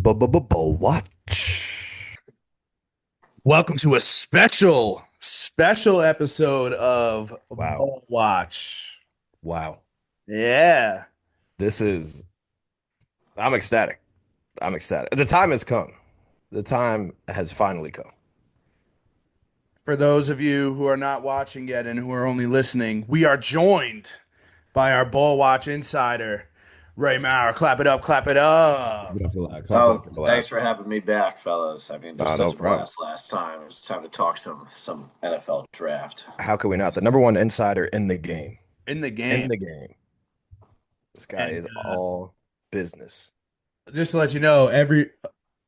Watch. Welcome to a special episode of Wow. Bull Watch. Wow. Yeah. This is, I'm ecstatic. I'm ecstatic. The time has come. The time has finally come. For those of you who are not watching yet and who are only listening, we are joined by our Bull Watch insider, Ray Maurer. Clap it up, clap it Clap up. it up for that. Clap it up Oh, for the lab. thanks for having me back, fellas. I mean, it was No such a problem. blast last time. It's time to talk some NFL draft. How could we not? The number one insider in the game. In the In game. the game. This guy And is all business. just to let you know,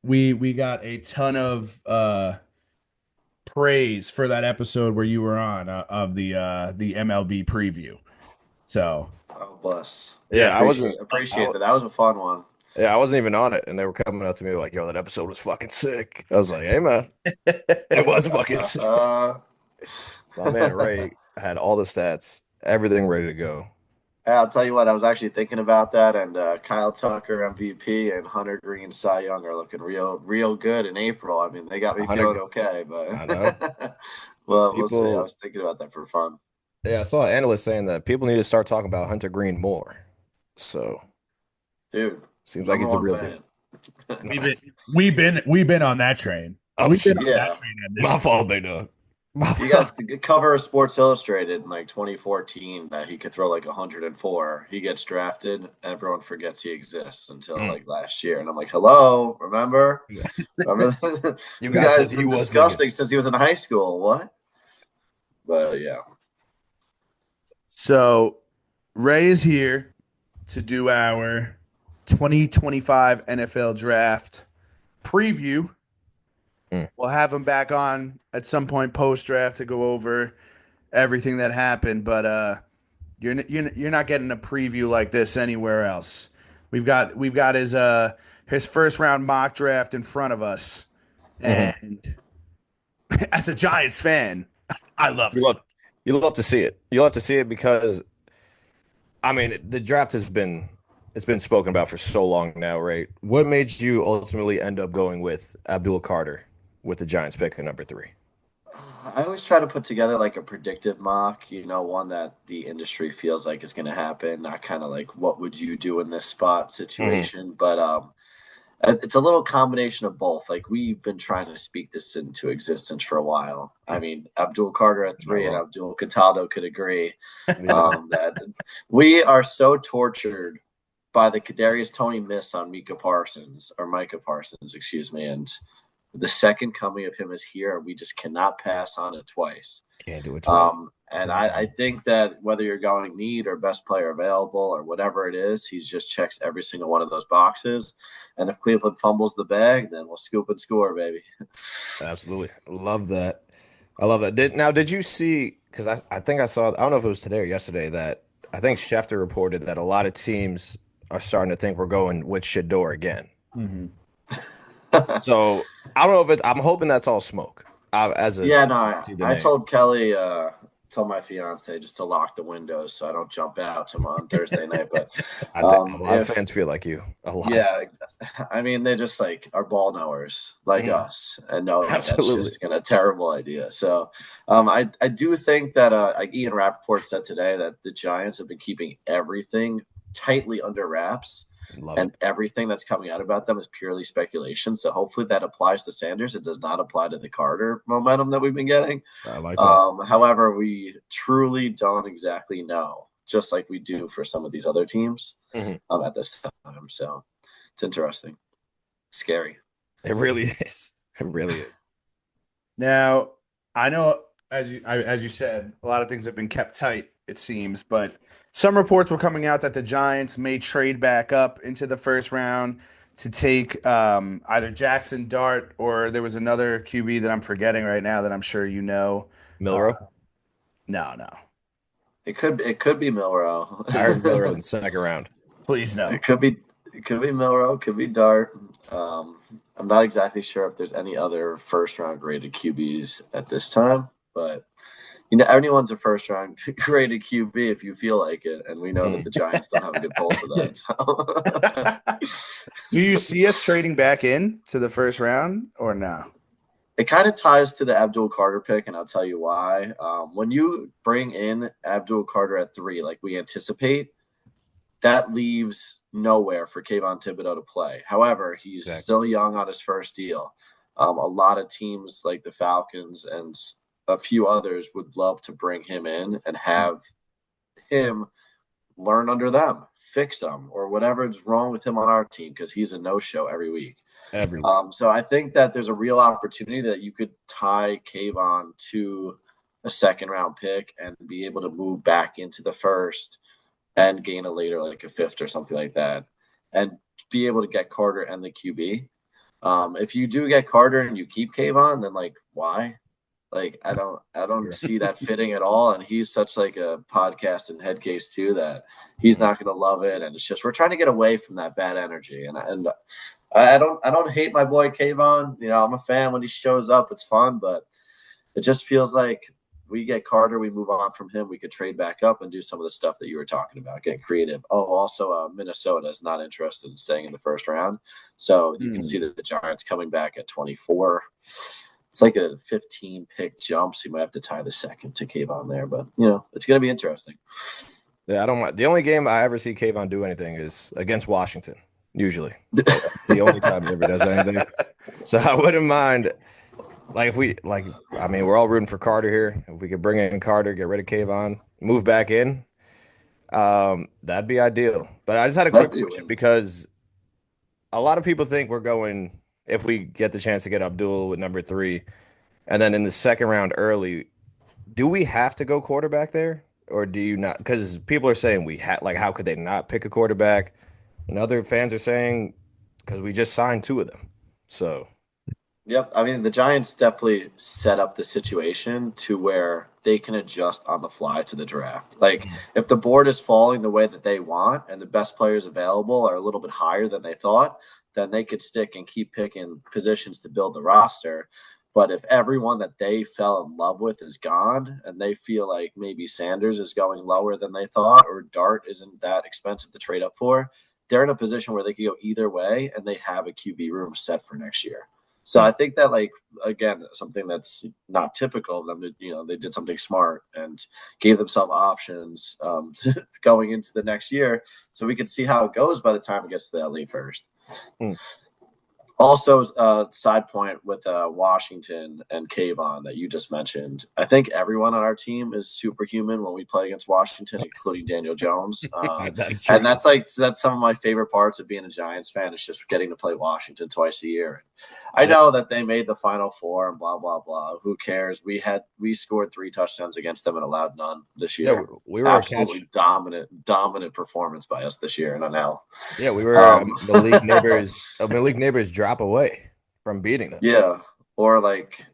we got a ton of praise for that episode where you were on of the MLB preview. So Oh, bless. Yeah, Yeah, I wasn't. appreciate that. That was a fun one. Yeah, I wasn't even on it, and they were coming up to me like, "Yo, that episode was fucking sick." I was like, "Hey, man, it was fucking sick." My man Ray had all the stats, everything ready to go. I'll tell you what, I was actually thinking about that, and Kyle Tucker MVP and Hunter Green Cy Young are looking real good in April. I mean, they got me feeling 100. okay, I know. but well, we'll see. I People, was thinking about that for fun. yeah, I saw analysts saying that people need to start talking about Hunter Green more. So Dude, seems like number he's the one real deal. fan. we've been we've been on that train. Oh, We've been shit. on that Yeah. train and My this fault, big dog. My You fault. got the cover of Sports Illustrated in like 2014 that he could throw like 104. He gets drafted. Everyone forgets he exists until Mm. like last year. And I'm like, hello, remember? Remember? You The guys said guy's he been was the guy. disgusting since he was in high school. What? But yeah. So Ray is here to do our 2025 NFL draft preview. Mm. We'll have him back on at some point post draft to go over everything that happened, but you're not getting a preview like this anywhere else. We've got his first round mock draft in front of us, Mhm. and as a Giants fan, I love You it. love, you love to see it. You love to see it because I mean the draft has been it's been spoken about for so long now, right? What made you ultimately end up going with Abdul Carter with the Giants pick at number three? I always try to put together like a predictive mock, one that the industry feels like is going to happen, not kind of like what would you do in this spot Hmm. situation. But it's a little combination of both. Like we've been trying to speak this into existence for a while. I mean, Abdul Carter at Not three and wrong. Abdul Cataldo could agree Yeah. that we are so tortured by the Kadarius Tony miss on Micah Parsons, excuse me, and the second coming of him is here. We just cannot pass on it twice. Can't do it twice. And I think that whether you're going need or best player available or whatever it is, he just checks every single one of those boxes. And if Cleveland fumbles the bag, then we'll scoop and score, baby. Absolutely. Love that. I love that. Did you see, because I think I saw, I don't know if it was today or yesterday, that I think Schefter reported that a lot of teams are starting to think we're going with Shador again. Mhm. So I don't know if it's, I'm hoping that's all smoke. As a, Yeah, no, see the I name. told Kelly, told my fiance just to lock the windows so I don't jump out to him on Thursday night. But I think a lot of if fans feel like you. A lot of, Yeah, I mean, they just like are ball knowers like Mhm. us and know that that's Absolutely. just a terrible idea. So I do think that like Ian Rappaport said today that the Giants have been keeping everything tightly under wraps Love it. and everything that's coming out about them is purely speculation. So hopefully that applies to Sanders. It does not apply to the Carter momentum that we've been getting. I like that. However, we truly don't exactly know, just like we do for some of these other teams Mhm. at this time. So it's interesting. Scary. It really is. It really is. Now, I know as you said, a lot of things have been kept tight, it seems, but some reports were coming out that the Giants may trade back up into the first round to take either Jackson Dart or there was another QB that I'm forgetting right now that I'm sure you know. Uh, Milrow. no, no, It could be Milrow. I heard Milrow in the second round. please no. it could be Milrow, could be Dart. I'm not exactly sure if there's any other first round graded QBs at this time, but anyone's a first round rated QB if you feel like it, and we know that the Giants don't have a good pulse of that. So. Do you see us trading back in to the first round or no? It kind of ties to the Abdul Carter pick, and I'll tell you why. When you bring in Abdul Carter at 3, like we anticipate, that leaves nowhere for Kayvon Thibodeau to play. However, he's still young on his first deal. A lot of teams like the Falcons and a few others would love to bring him in and have him learn under them, fix them, or whatever's wrong with him on our team, because he's a no-show every week. So I think that there's a real opportunity that you could tie Kayvon to a second-round pick and be able to move back into the first and gain a later, like a fifth or something like that, and be able to get Carter and the QB. If you do get Carter and you keep Kayvon, then like why? Like I don't see that fitting at all. And he's such like a podcast and head case too that he's not going to love it. And it's just we're trying to get away from that bad energy. And I don't hate my boy Kayvon. I'm a fan when he shows up. It's fun, but it just feels like we get Carter, we move on from him. We could trade back up and do some of the stuff that you were talking about, get creative. Oh, also Minnesota is not interested in staying in the first round. So you can see that the Giants coming back at 24. It's like a 15-pick jump, so you might have to tie the second to Kayvon there. But, it's going to be interesting. Yeah, I don't mind. The only game I ever see Kayvon do anything is against Washington, usually. It's the only time he ever does anything. So I wouldn't mind – we're all rooting for Carter here. If we could bring in Carter, get rid of Kayvon, move back in, that'd be ideal. But I just had a quick question because a lot of people think we're going, if we get the chance to get Abdul with number 3, and then in the second round early, do we have to go quarterback there? Or do you not? Because people are saying how could they not pick a quarterback? And other fans are saying, because we just signed 2 of them. So. Yep. I mean, the Giants definitely set up the situation to where they can adjust on the fly to the draft. Like, if the board is falling the way that they want and the best players available are a little bit higher than they thought, then they could stick and keep picking positions to build the roster. But if everyone that they fell in love with is gone and they feel like maybe Sanders is going lower than they thought or Dart isn't that expensive to trade up for, they're in a position where they could go either way and they have a QB room set for next year. So I think that, again, something that's not typical of them, they did something smart and gave themselves options going into the next year. So we could see how it goes by the time it gets to the LA first. Also, side point with Washington and Kayvon that you just mentioned. I think everyone on our team is superhuman when we play against Washington, including Daniel Jones. That's true. And that's some of my favorite parts of being a Giants fan is just getting to play Washington twice a year. I know that they made the Final Four and blah, blah, blah. Who cares? We scored 3 touchdowns against them and allowed none this year. Yeah, we were absolutely dominant performance by us this year in NL. Yeah, we were Malik Neighbors drop away from beating them. Yeah, or like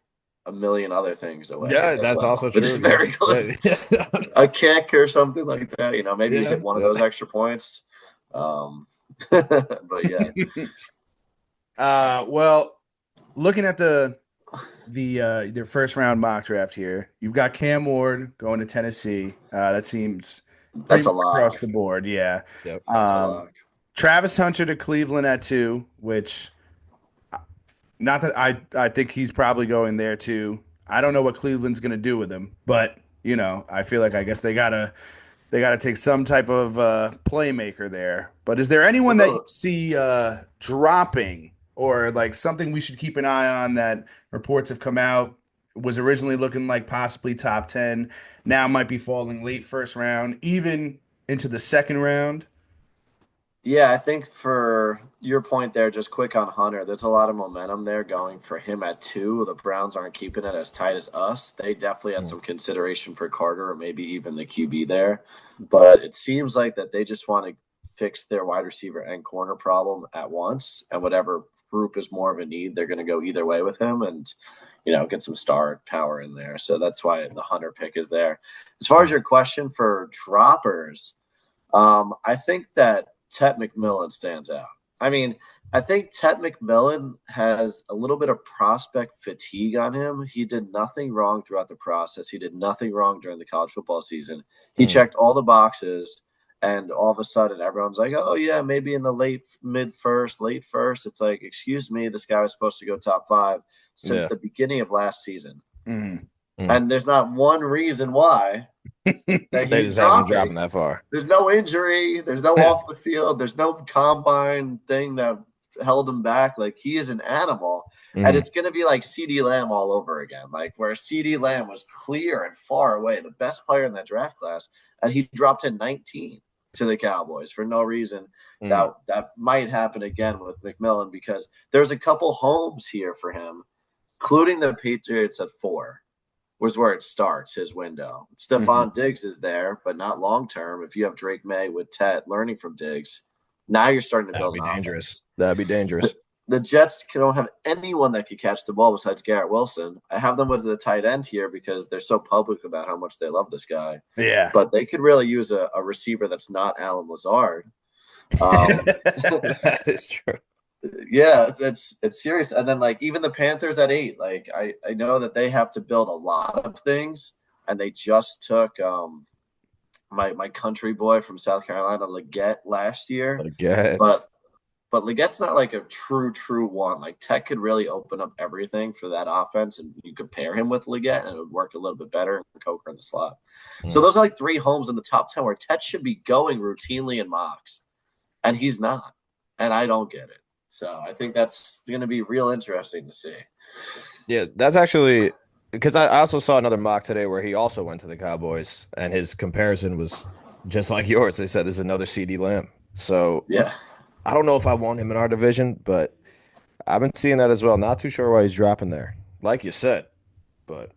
a million other things away. Yeah, that's also true. Which is very good. A kick or something like that. Maybe you hit one of those extra points. But yeah. Well, looking at their first round mock draft here, you've got Cam Ward going to Tennessee. That seems that's a lot across the board. Yeah. Yep. Travis Hunter to Cleveland at 2, which not that I think he's probably going there too. I don't know what Cleveland's going to do with him, but I feel like I guess they gotta take some type of playmaker there. But is there anyone that you see dropping? Or like something we should keep an eye on that reports have come out was originally looking like possibly top 10, now might be falling late first round, even into the second round? Yeah, I think for your point there, just quick on Hunter, there's a lot of momentum there going for him at 2. The Browns aren't keeping it as tight as us. They definitely had some consideration for Carter or maybe even the QB there. But it seems like that they just want to fix their wide receiver and corner problem at once, and whatever group is more of a need, they're going to go either way with him and get some star power in there. So that's why the Hunter pick is there. As far as your question for droppers, I think that Tet McMillan stands out. I mean, I think Ted McMillan has a little bit of prospect fatigue on him. He did nothing wrong throughout the process. He did nothing wrong during the college football season. He checked all the boxes, and all of a sudden, everyone's like, "Oh yeah, maybe in the late first." It's like, excuse me, this guy was supposed to go top 5 since the beginning of last season, and there's not one reason why that They he's just haven't dropping that far. There's no injury. There's no off the field. There's no combine thing that held him back. Like, he is an animal. And it's going to be like CeeDee Lamb all over again. Like, where CeeDee Lamb was clear and far away, the best player in that draft class, and he dropped to 19 to the Cowboys for no reason. That might happen again with McMillan, because there's a couple homes here for him, including the Patriots at 4. Was where it starts, his window. Stephon Diggs is there, but not long-term. If you have Drake May with Tet learning from Diggs, now you're starting to build an offense. That'd be dangerous. The Jets don't have anyone that could catch the ball besides Garrett Wilson. I have them with the tight end here because they're so public about how much they love this guy. Yeah. But they could really use a receiver that's not Alan Lazard. That is true. Yeah, it's serious. And then, like, even the Panthers at 8, like, I know that they have to build a lot of things, and they just took my country boy from South Carolina, Leggett, last year. Leggett. But Leggett's not like a true one. Like, Tech could really open up everything for that offense, and you could pair him with Leggett, and it would work a little bit better. Coker in the slot. So those are like 3 homes in the top 10 where Tech should be going routinely in mocks, and he's not, and I don't get it. So I think that's going to be real interesting to see. Yeah, that's actually because I also saw another mock today where he also went to the Cowboys, and his comparison was just like yours. They said there's another CeeDee Lamb. So yeah, I don't know if I want him in our division, but I've been seeing that as well. Not too sure why he's dropping there, like you said, but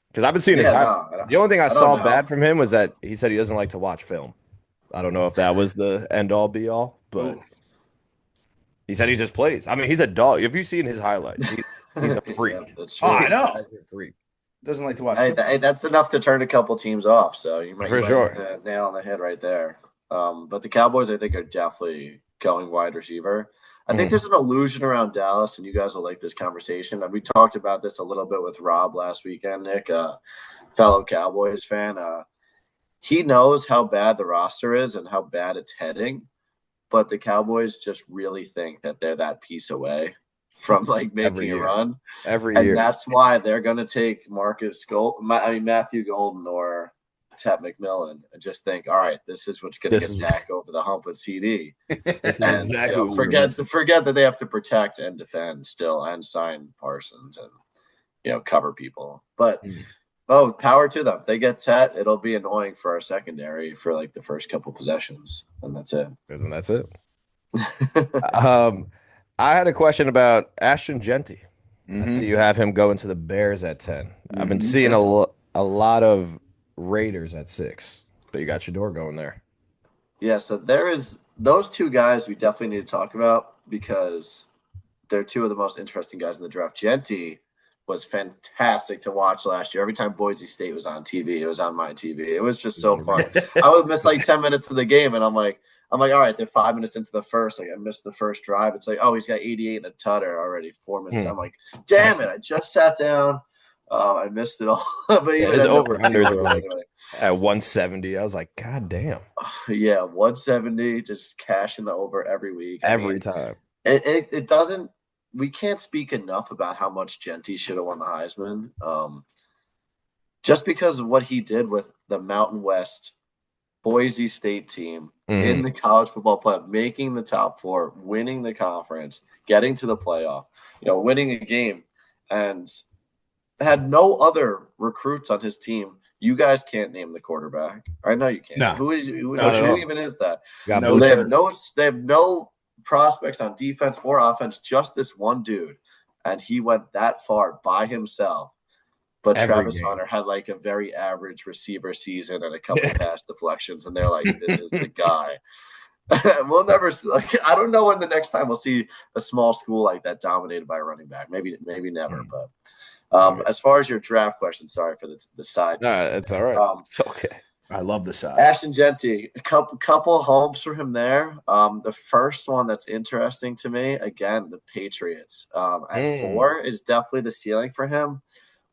because I've been seeing his highlights. The only thing I saw bad from him was that he said he doesn't like to watch film. I don't know if that was the end all be all, but. He said he just plays. I mean, he's a dog. Have you seen his highlights? He's a freak. Yeah, that's true. Oh, I know. He's a freak. Doesn't like to watch. Hey, that's enough to turn a couple teams off. So you might hit the nail on the head right there. But the Cowboys, I think, are definitely going wide receiver. I think there's an illusion around Dallas, and you guys will like this conversation. And we talked about this a little bit with Rob last weekend, Nick, fellow Cowboys fan. He knows how bad the roster is and how bad it's heading. But the Cowboys just really think that they're that piece away from like making a run every year. And that's why they're going to take Matthew Golden or Ted McMillan and just think, all right, this is what's going to get Dak over the hump with CD. This is exactly forget that they have to protect and defend still and sign Parsons and cover people. But power to them. If they get Tet, it'll be annoying for our secondary for like the first couple possessions, and that's it. And that's it. I had a question about Ashton Genty. I see you have him going to the Bears at 10. I've been seeing a lot of Raiders at 6, but you got Shador going there. Yeah, so there is those 2 guys we definitely need to talk about because they're 2 of the most interesting guys in the draft. Genty was fantastic to watch last year. Every time Boise State was on TV, it was on my TV. It was just so fun. I would miss like 10 minutes of the game, and I'm like, all right, they're 5 minutes into the first. Like, I missed the first drive. It's like, oh, he's got 88 and a tutter already. 4 minutes. I'm like, damn it! I just sat down. I missed it all. But his over-unders were like at 170. I was like, God damn. Yeah, 170. Just cashing the over every week. Every time. It doesn't. We can't speak enough about how much Genty should have won the Heisman. Just because of what he did with the Mountain West Boise State team in the college football playoff, making the top 4, winning the conference, getting to the playoff, winning a game, and had no other recruits on his team. You guys can't name the quarterback. I know you can't. No. Who even is that? They have no prospects on defense or offense, just this one dude, and he went that far by himself. But Travis Hunter had like a very average receiver season and a couple pass deflections, and they're like, "This is the guy." We'll never. I don't know when the next time we'll see a small school like that dominated by a running back. Maybe never. But as far as your draft question, sorry for the side. No, it's all right. It's okay. I love the size. Ashton Genty, a couple homes for him there. The first one that's interesting to me, again, the Patriots. At 4 is definitely the ceiling for him.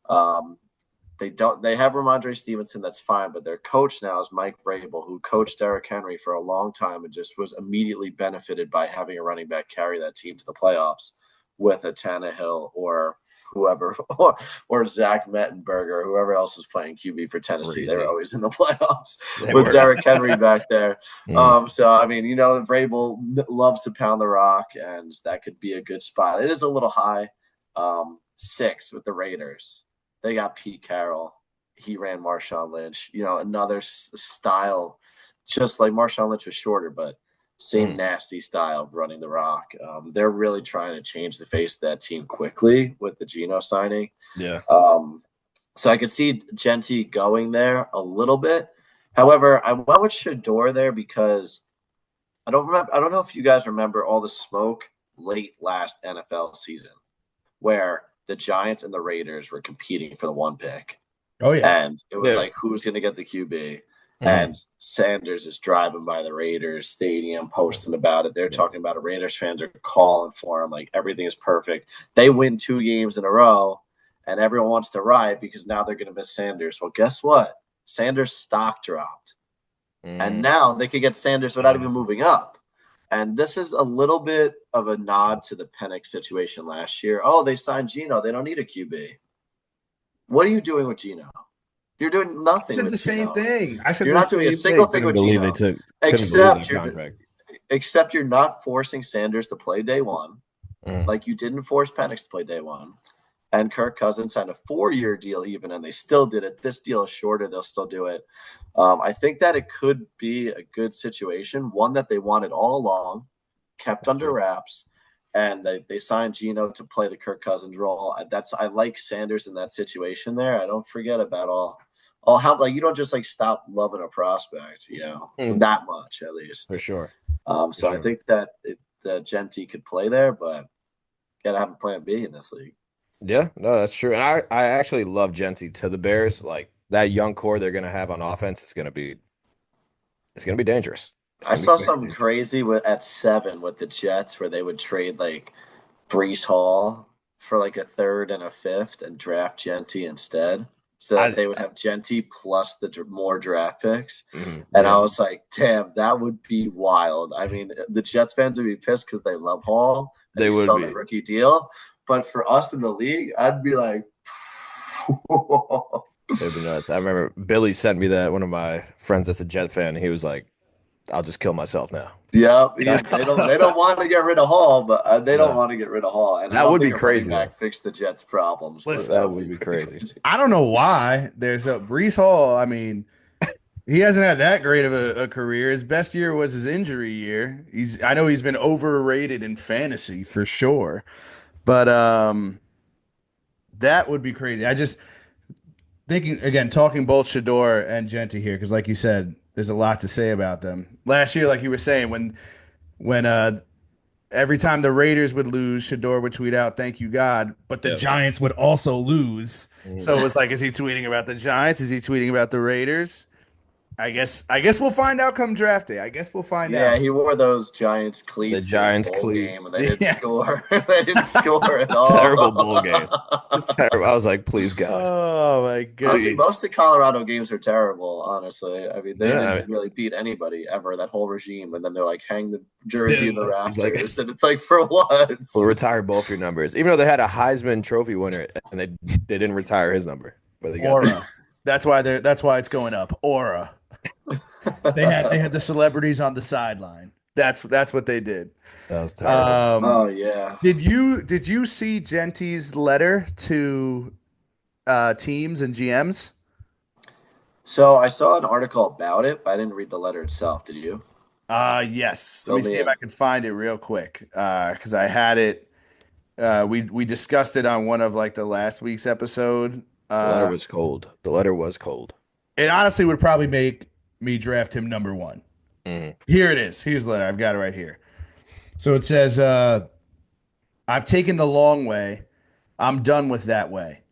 Um, they have Ramondre Stevenson, that's fine, but their coach now is Mike Vrabel, who coached Derrick Henry for a long time and just was immediately benefited by having a running back carry that team to the playoffs with a Tannehill or whoever, or Zach Mettenberger, whoever else was playing QB for Tennessee. They were always in the playoffs with Derrick Henry back there. So, I mean, Vrabel loves to pound the rock, and that could be a good spot. It is a little high. 6 with the Raiders. They got Pete Carroll. He ran Marshawn Lynch. Another style, just like Marshawn Lynch was shorter, but same nasty style of running the rock. They're really trying to change the face of that team quickly with the Geno signing. Yeah. So I could see Genty going there a little bit. However, I went with Shador there because I don't know if you guys remember all the smoke late last NFL season where the Giants and the Raiders were competing for the 1 pick. Oh, yeah. And it was like, who's going to get the QB? And Sanders is driving by the Raiders stadium, posting about it. They're talking about it. Raiders fans are calling for him. Like, everything is perfect. They win 2 games in a row, and everyone wants to riot because now they're going to miss Sanders. Well, guess what? Sanders' stock dropped. And now they could get Sanders without even moving up. And this is a little bit of a nod to the Penix situation last year. Oh, they signed Geno. They don't need a QB. What are you doing with Geno? You're doing nothing. I said the same thing. You're not doing a single thing with Geno. Except you're not forcing Sanders to play day 1, like you didn't force Penix to play day 1. And Kirk Cousins signed a 4-year deal even, and they still did it. This deal is shorter. They'll still do it. I think that it could be a good situation, one that they wanted all along, kept under wraps, and they signed Geno to play the Kirk Cousins role. I like Sanders in that situation there. I don't forget about all how, like, you don't just like stop loving a prospect, that much at least. For sure. So I think that Genty could play there, but gotta have a plan B in this league. Yeah, no, that's true. And I actually love Genty to the Bears. Like, that young core they're gonna have on offense is gonna be dangerous. I saw something crazy at 7 with the Jets where they would trade like Breece Hall for like a 3rd and a 5th and draft Genty instead. So that they would have Genty plus the more draft picks. And I was like, damn, that would be wild. I mean, the Jets fans would be pissed because they love Hall. They would be. The rookie deal. But for us in the league, I'd be like, it'd be nuts. I remember Billy sent me that, one of my friends that's a Jet fan. He was like, I'll just kill myself now. Yeah, they don't want to get rid of Hall, but they don't want to get rid of Hall. And that would be crazy. Fix the Jets' problems. Listen, that would be crazy. I don't know why. There's a Breece Hall. I mean, he hasn't had that great of a career. His best year was his injury year. I know he's been overrated in fantasy for sure. But that would be crazy. I just thinking again, talking both Shador and Genty here, because like you said, there's a lot to say about them. Last year, like you were saying, when every time the Raiders would lose, Shador would tweet out, "Thank you, God," but the Giants would also lose. So it was like, is he tweeting about the Giants? Is he tweeting about the Raiders? I guess we'll find out come draft day. I guess we'll find out. Yeah, he wore those Giants cleats. The Giants cleats. Game and they didn't score. They didn't score at all. Terrible bowl game. Terrible. I was like, please God. Oh my God. Most of the Colorado games are terrible, honestly. I mean, they didn't really beat anybody ever, that whole regime. And then they're like, hang the jersey in the rafters. And it's like, for what? We'll retire both your numbers. Even though they had a Heisman Trophy winner and they didn't retire his number. But they got Aura. That's why it's going up. Aura. They had the celebrities on the sideline. That's what they did. That was terrible. Oh yeah. Did you see Genty's letter to teams and GMs? So I saw an article about it, but I didn't read the letter itself. Did you? Yes. Let me see if I can find it real quick. Because I had it. We discussed it on one of like the last week's episode. The letter was cold. The letter was cold. It honestly would probably make me draft him number 1. Here it is. Here's the letter. I've got it right here. So it says, I've taken the long way. I'm done with that way.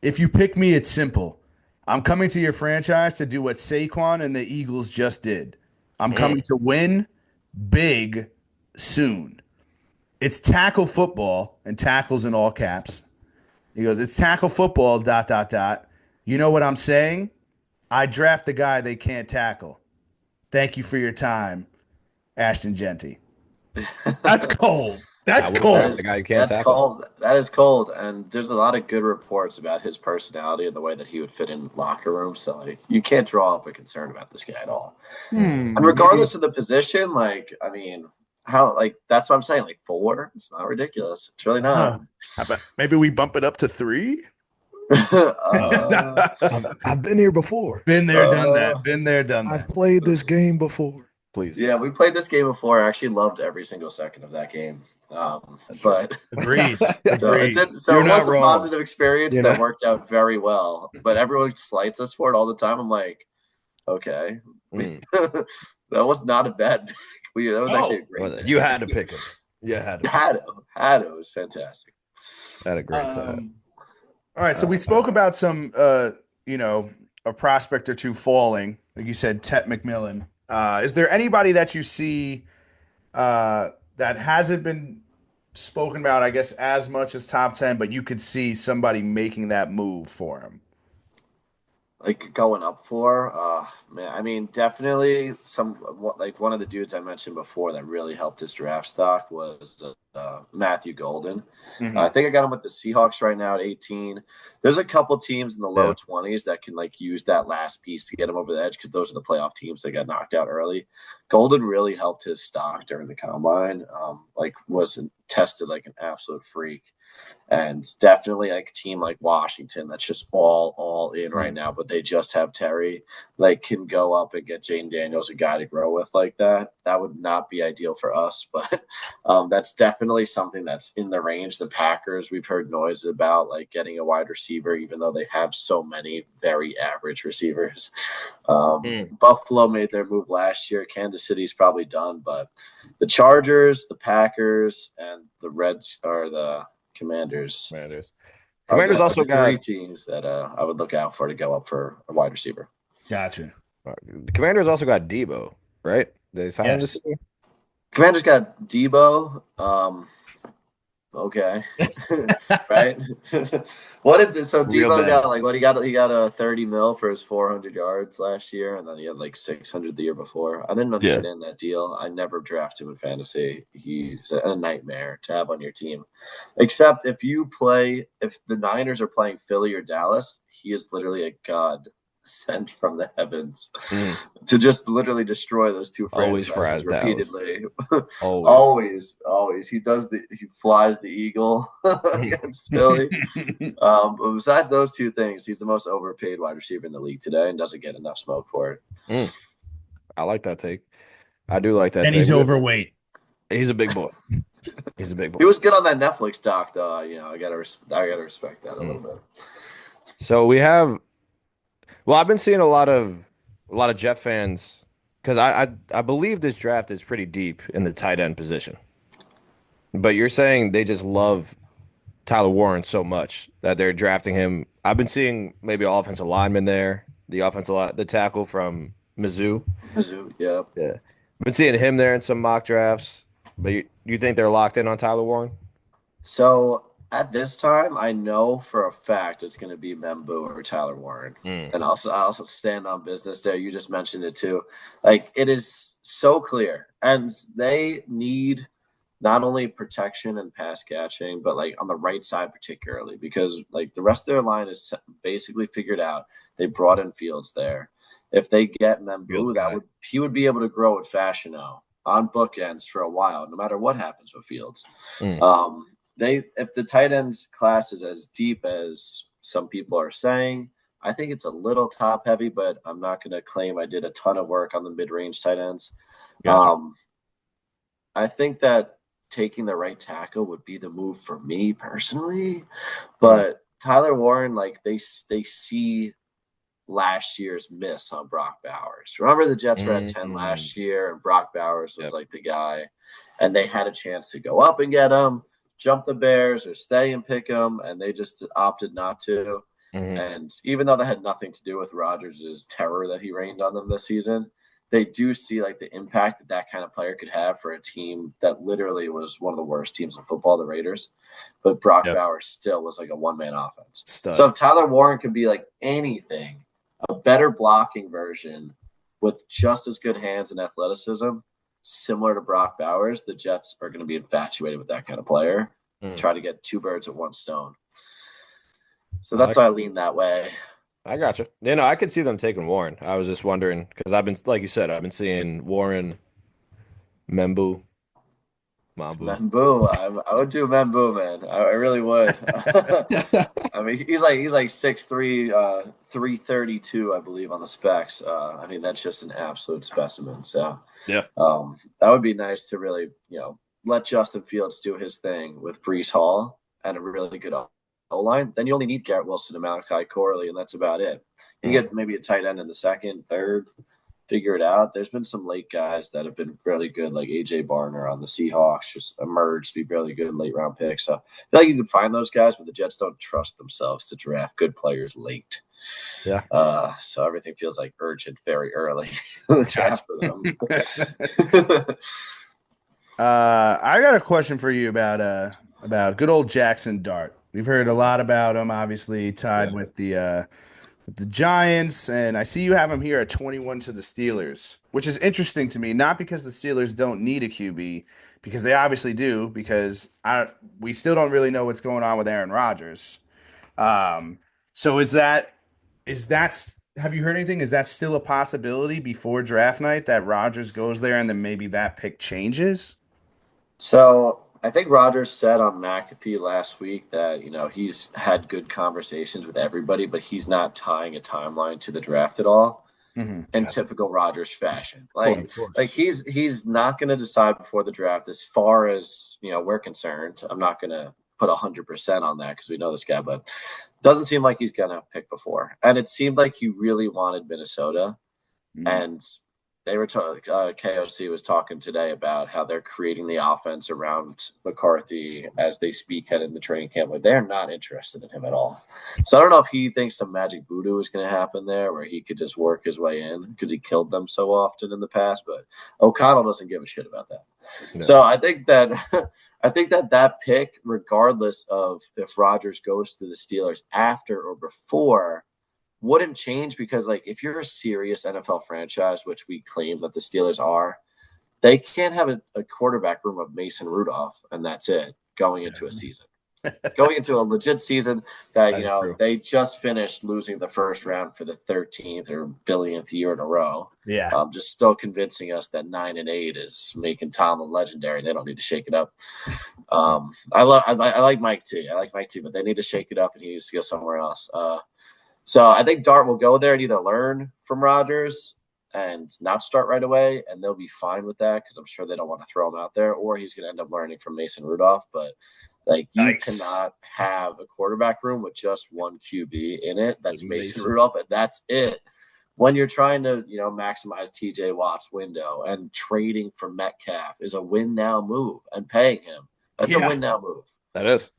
If you pick me, it's simple. I'm coming to your franchise to do what Saquon and the Eagles just did. I'm Mm. coming to win big soon. It's tackle football, and tackles in all caps. He goes, it's tackle football, dot, dot, dot. You know what I'm saying? I draft the guy they can't tackle. Thank you for your time, Ashton Genty. That's cold. I That's would draft cold. the guy you can't That's tackle. cold. That is cold. And there's a lot of good reports about his personality and the way that he would fit in locker rooms. So like, you can't draw up a concern about this guy at all. And regardless of the position, like, I mean, how like that's what I'm saying. Like 4, it's not ridiculous. It's really not. How about maybe we bump it up to 3? I've been here before. Been there, done that. Been there, done I've that. played this game before. Please. Yeah, we played this game before. I actually loved every single second of that game. But Agreed. so, Agreed. it was You're not a wrong. positive experience You that know? worked out very well. But everyone slights us for it all the time. I'm like, okay, Mm. that was not a bad pick. That was actually a great pick. You had to pick him. You had to. Had it was fantastic. Had a great time. All right, so we spoke about some, a prospect or two falling. Like you said, Tet McMillan. Is there anybody that you see that hasn't been spoken about, I guess, as much as top 10, but you could see somebody making that move for him? Like going up for, man. I mean, definitely like one of the dudes I mentioned before that really helped his draft stock was Matthew Golden. I think I got him with the Seahawks right now at 18. There's a couple teams in the low 20s that can like use that last piece to get him over the edge because those are the playoff teams that got knocked out early. Golden really helped his stock during the combine. Like was tested like an absolute freak. And definitely like a team like Washington that's just all in right now, but they just have Terry, like can go up and get Jaden Daniels, a guy to grow with like that. That would not be ideal for us, but that's definitely something that's in the range. The Packers, we've heard noises about like getting a wide receiver, even though they have so many very average receivers. Buffalo made their move last year. Kansas City's probably done, but the Chargers, the Packers, and the Reds are the Commanders Also got 3 teams that I would look out for to go up for a wide receiver. Gotcha. the Commanders also got Debo, right? They signed him this year. Commanders got Debo. Okay, right. What did this? So Real Debo bad. got like what he got? He got a 30 mil for his 400 yards last year, and then he had like 600 the year before. I didn't understand that deal. I never drafted him in fantasy. He's a nightmare to have on your team, except if the Niners are playing Philly or Dallas, he is literally a god sent from the heavens to just literally destroy those two Always franchises fries repeatedly. Always. Always. He flies the eagle against Philly. But besides those two things, he's the most overpaid wide receiver in the league today and doesn't get enough smoke for it. I like that take. I do like that. And take. he's overweight. He's a big boy. He's a big boy. He was good on that Netflix doc, though. I gotta respect that a little bit. So we have. Well, I've been seeing a lot of Jet fans because I believe this draft is pretty deep in the tight end position. But you're saying they just love Tyler Warren so much that they're drafting him. I've been seeing maybe offensive lineman there, the tackle from Mizzou. Yeah. I've been seeing him there in some mock drafts. But you think they're locked in on Tyler Warren? So at this time, I know for a fact it's going to be Membu or Tyler Warren. And I also stand on business there. You just mentioned it too. Like it is so clear. And they need not only protection and pass catching, but like on the right side particularly, because like the rest of their line is basically figured out. They brought in Fields there. If they get Membu, he would be able to grow with Fashiono on bookends for a while, no matter what happens with Fields. If the tight ends class is as deep as some people are saying, I think it's a little top heavy, but I'm not going to claim I did a ton of work on the mid-range tight ends. Gotcha. I think that taking the right tackle would be the move for me personally, but Tyler Warren, like they see last year's miss on Brock Bowers. Remember the Jets were at 10 last year and Brock Bowers was like the guy, and they had a chance to go up and get him, jump the Bears or stay and pick him, and they just opted not to. And even though that had nothing to do with Rodgers' terror that he rained on them this season, they do see like the impact that that kind of player could have for a team that literally was one of the worst teams in football, the Raiders. But Brock Bowers still was like a one-man offense. Stud. So if Tyler Warren could be like anything, a better blocking version with just as good hands and athleticism, similar to Brock Bowers, the Jets are going to be infatuated with that kind of player. Try to get two birds with one stone. So that's why I lean that way. I gotcha. You know, I could see them taking Warren. I was just wondering because I've been, like you said, I've been seeing Warren, Mambu. I would do Mambu, man. I really would. I mean, he's like 6'3", 332, I believe, on the specs. I mean, that's just an absolute specimen. So yeah, that would be nice to really, let Justin Fields do his thing with Breece Hall and a really good O-line. Then you only need Garrett Wilson and Malachi Corley, and that's about it. You get maybe a tight end in the second, third, figure it out. There's been some late guys that have been fairly good, like A.J. Barner on the Seahawks, just emerged to be really good late round picks. So I feel like you can find those guys, but the Jets don't trust themselves to draft good players late. Yeah. So everything feels like urgent very early in the draft for them. I got a question for you about good old Jackson Dart. We've heard a lot about him, obviously tied with the Giants, and I see you have him here at 21 to the Steelers, which is interesting to me. Not because the Steelers don't need a QB, because they obviously do. Because we still don't really know what's going on with Aaron Rodgers. So is that have you heard anything? Is that still a possibility before draft night that Rodgers goes there and then maybe that pick changes? So I think Rodgers said on McAfee last week that, he's had good conversations with everybody, but he's not tying a timeline to the draft at all in typical Rodgers fashion. Like he's not going to decide before the draft as far as, we're concerned. I'm not going to put 100% on that because we know this guy, but it doesn't seem like he's going to pick before. And it seemed like he really wanted Minnesota. And they were talking. KOC was talking today about how they're creating the offense around McCarthy as they speak headed into training camp. Like they're not interested in him at all. So I don't know if he thinks some magic voodoo is going to happen there, where he could just work his way in because he killed them so often in the past. But O'Connell doesn't give a shit about that. No. So I think that pick, regardless of if Rodgers goes to the Steelers after or before, wouldn't change because, like, if you're a serious NFL franchise, which we claim that the Steelers are, they can't have a quarterback room of Mason Rudolph, and that's it, going into a season. Going into a legit season that, they just finished losing the first round for the 13th or billionth year in a row. Yeah. Just still convincing us that 9-8 is making Tomlin legendary. They don't need to shake it up. I like Mike T. But they need to shake it up, and he needs to go somewhere else. So I think Dart will go there and either learn from Rodgers and not start right away, and they'll be fine with that because I'm sure they don't want to throw him out there, or he's going to end up learning from Mason Rudolph. But, you cannot have a quarterback room with just one QB in it. That's Mason Rudolph, and that's it. When you're trying to, maximize TJ Watt's window, and trading for Metcalf is a win-now move, and paying him, that's a win-now move. That is.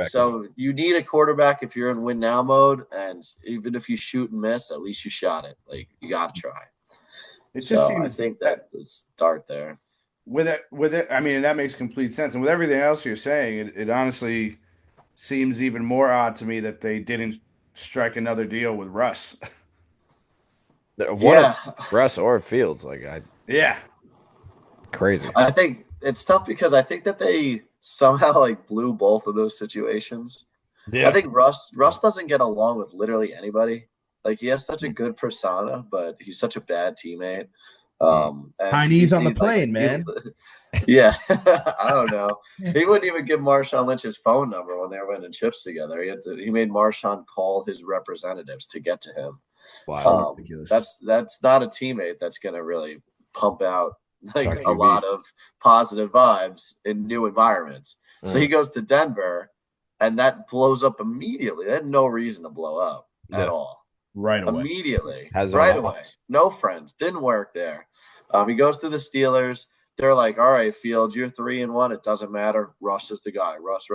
So you need a quarterback if you're in win now mode, and even if you shoot and miss, at least you shot it. Like, you got to try. It just seems I think that the start there. With it, I mean, that makes complete sense. And with everything else you're saying, it honestly seems even more odd to me that they didn't strike another deal with Russ. Russ or Fields, crazy. I think it's tough because I think that they somehow blew both of those situations. Yeah. I think Russ doesn't get along with literally anybody. He has such a good persona, but he's such a bad teammate. Chinese on the plane, man. Yeah, I don't know. He wouldn't even give Marshawn Lynch his phone number when they were winning chips together. He made Marshawn call his representatives to get to him. Wow, ridiculous. That's not a teammate that's going to really pump out a lot of positive vibes in new environments. So he goes to Denver, and that blows up immediately. They had no reason to blow up at all. Right away. Immediately. Right away. No friends. Didn't work there. He goes to the Steelers. They're like, all right, Fields, you're 3-1. It doesn't matter. Russ is the guy. Russ.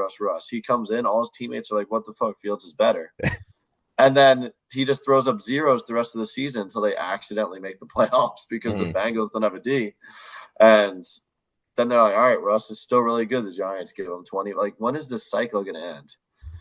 He comes in. All his teammates are like, what the fuck? Fields is better. And then he just throws up zeros the rest of the season until they accidentally make the playoffs because the Bengals don't have a D. And then they're like, all right, Russ is still really good. The Giants give him 20. Like, when is this cycle going to end?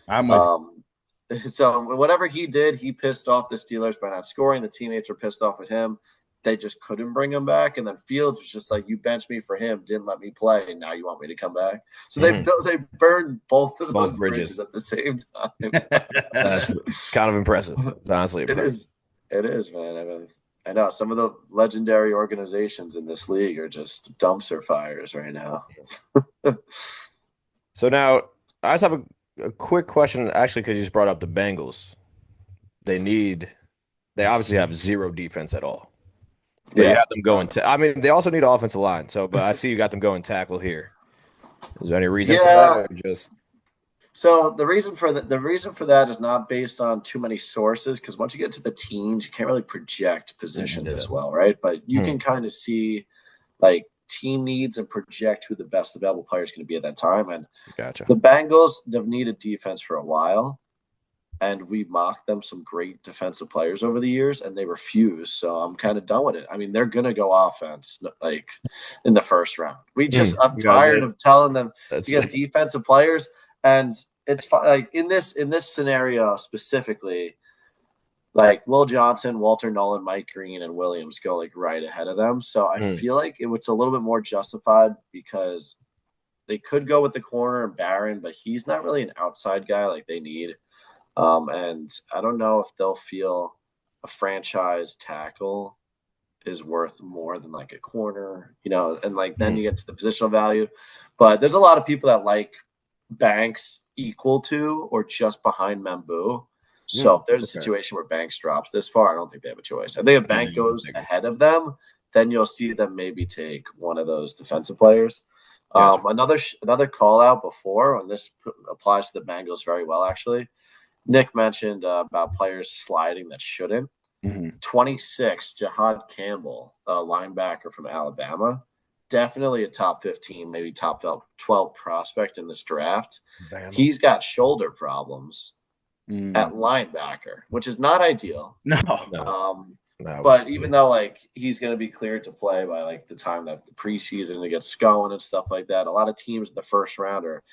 I'm with So whatever he did, he pissed off the Steelers by not scoring. The teammates were pissed off at him. They just couldn't bring him back. And then Fields was just like, you benched me for him, didn't let me play, and now you want me to come back. So they burned both of those bridges at the same time. It's kind of impressive. It's honestly impressive. It is, man. I mean, I know some of the legendary organizations in this league are just dumpster fires right now. So now I just have a quick question, actually, because you just brought up the Bengals. They obviously have zero defense at all. But you have them going I mean, they also need offensive line. So, but I see you got them going tackle here. Is there any reason for that, or just? So the reason for that is not based on too many sources, because once you get to the teams, you can't really project positions as well, right? But you can kind of see like team needs and project who the best available player is going to be at that time. And the Bengals have needed defense for a while, and we mocked them some great defensive players over the years, and they refuse. So I'm kind of done with it. I mean, they're going to go offense like in the first round. I'm tired of telling them to get defensive players. And it's like in this scenario specifically, like Will Johnson, Walter Nolan, Mike Green, and Williams go like right ahead of them. So I feel like it's a little bit more justified because they could go with the corner and Barron, but he's not really an outside guy like they need. And I don't know if they'll feel a franchise tackle is worth more than like a corner, and like then you get to the positional value. But there's a lot of people that like Banks equal to or just behind Mambu. So if there's a situation where Banks drops this far, I don't think they have a choice. I think if Bank goes ahead of them, then you'll see them maybe take one of those defensive players. Another call out before, and this applies to the Bengals very well, actually. Nick mentioned about players sliding that shouldn't. 26, Jahad Campbell, a linebacker from Alabama. Definitely a top 15, maybe top 12 prospect in this draft. He's got shoulder problems at linebacker, which is not ideal. But even though like he's going to be cleared to play by like the time that the preseason gets going and stuff like that, a lot of teams in the first round are,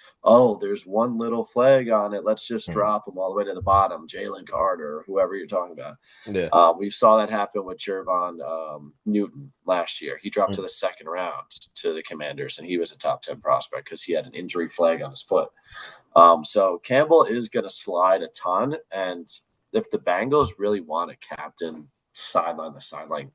there's one little flag on it, let's just drop him all the way to the bottom, Jalen Carter or whoever you're talking about. We saw that happen with Jervon Newton last year. He dropped to the second round to the Commanders, and he was a top 10 prospect because he had an injury flag on his foot. So Campbell is going to slide a ton, and if the Bengals really want a captain sideline to sideline,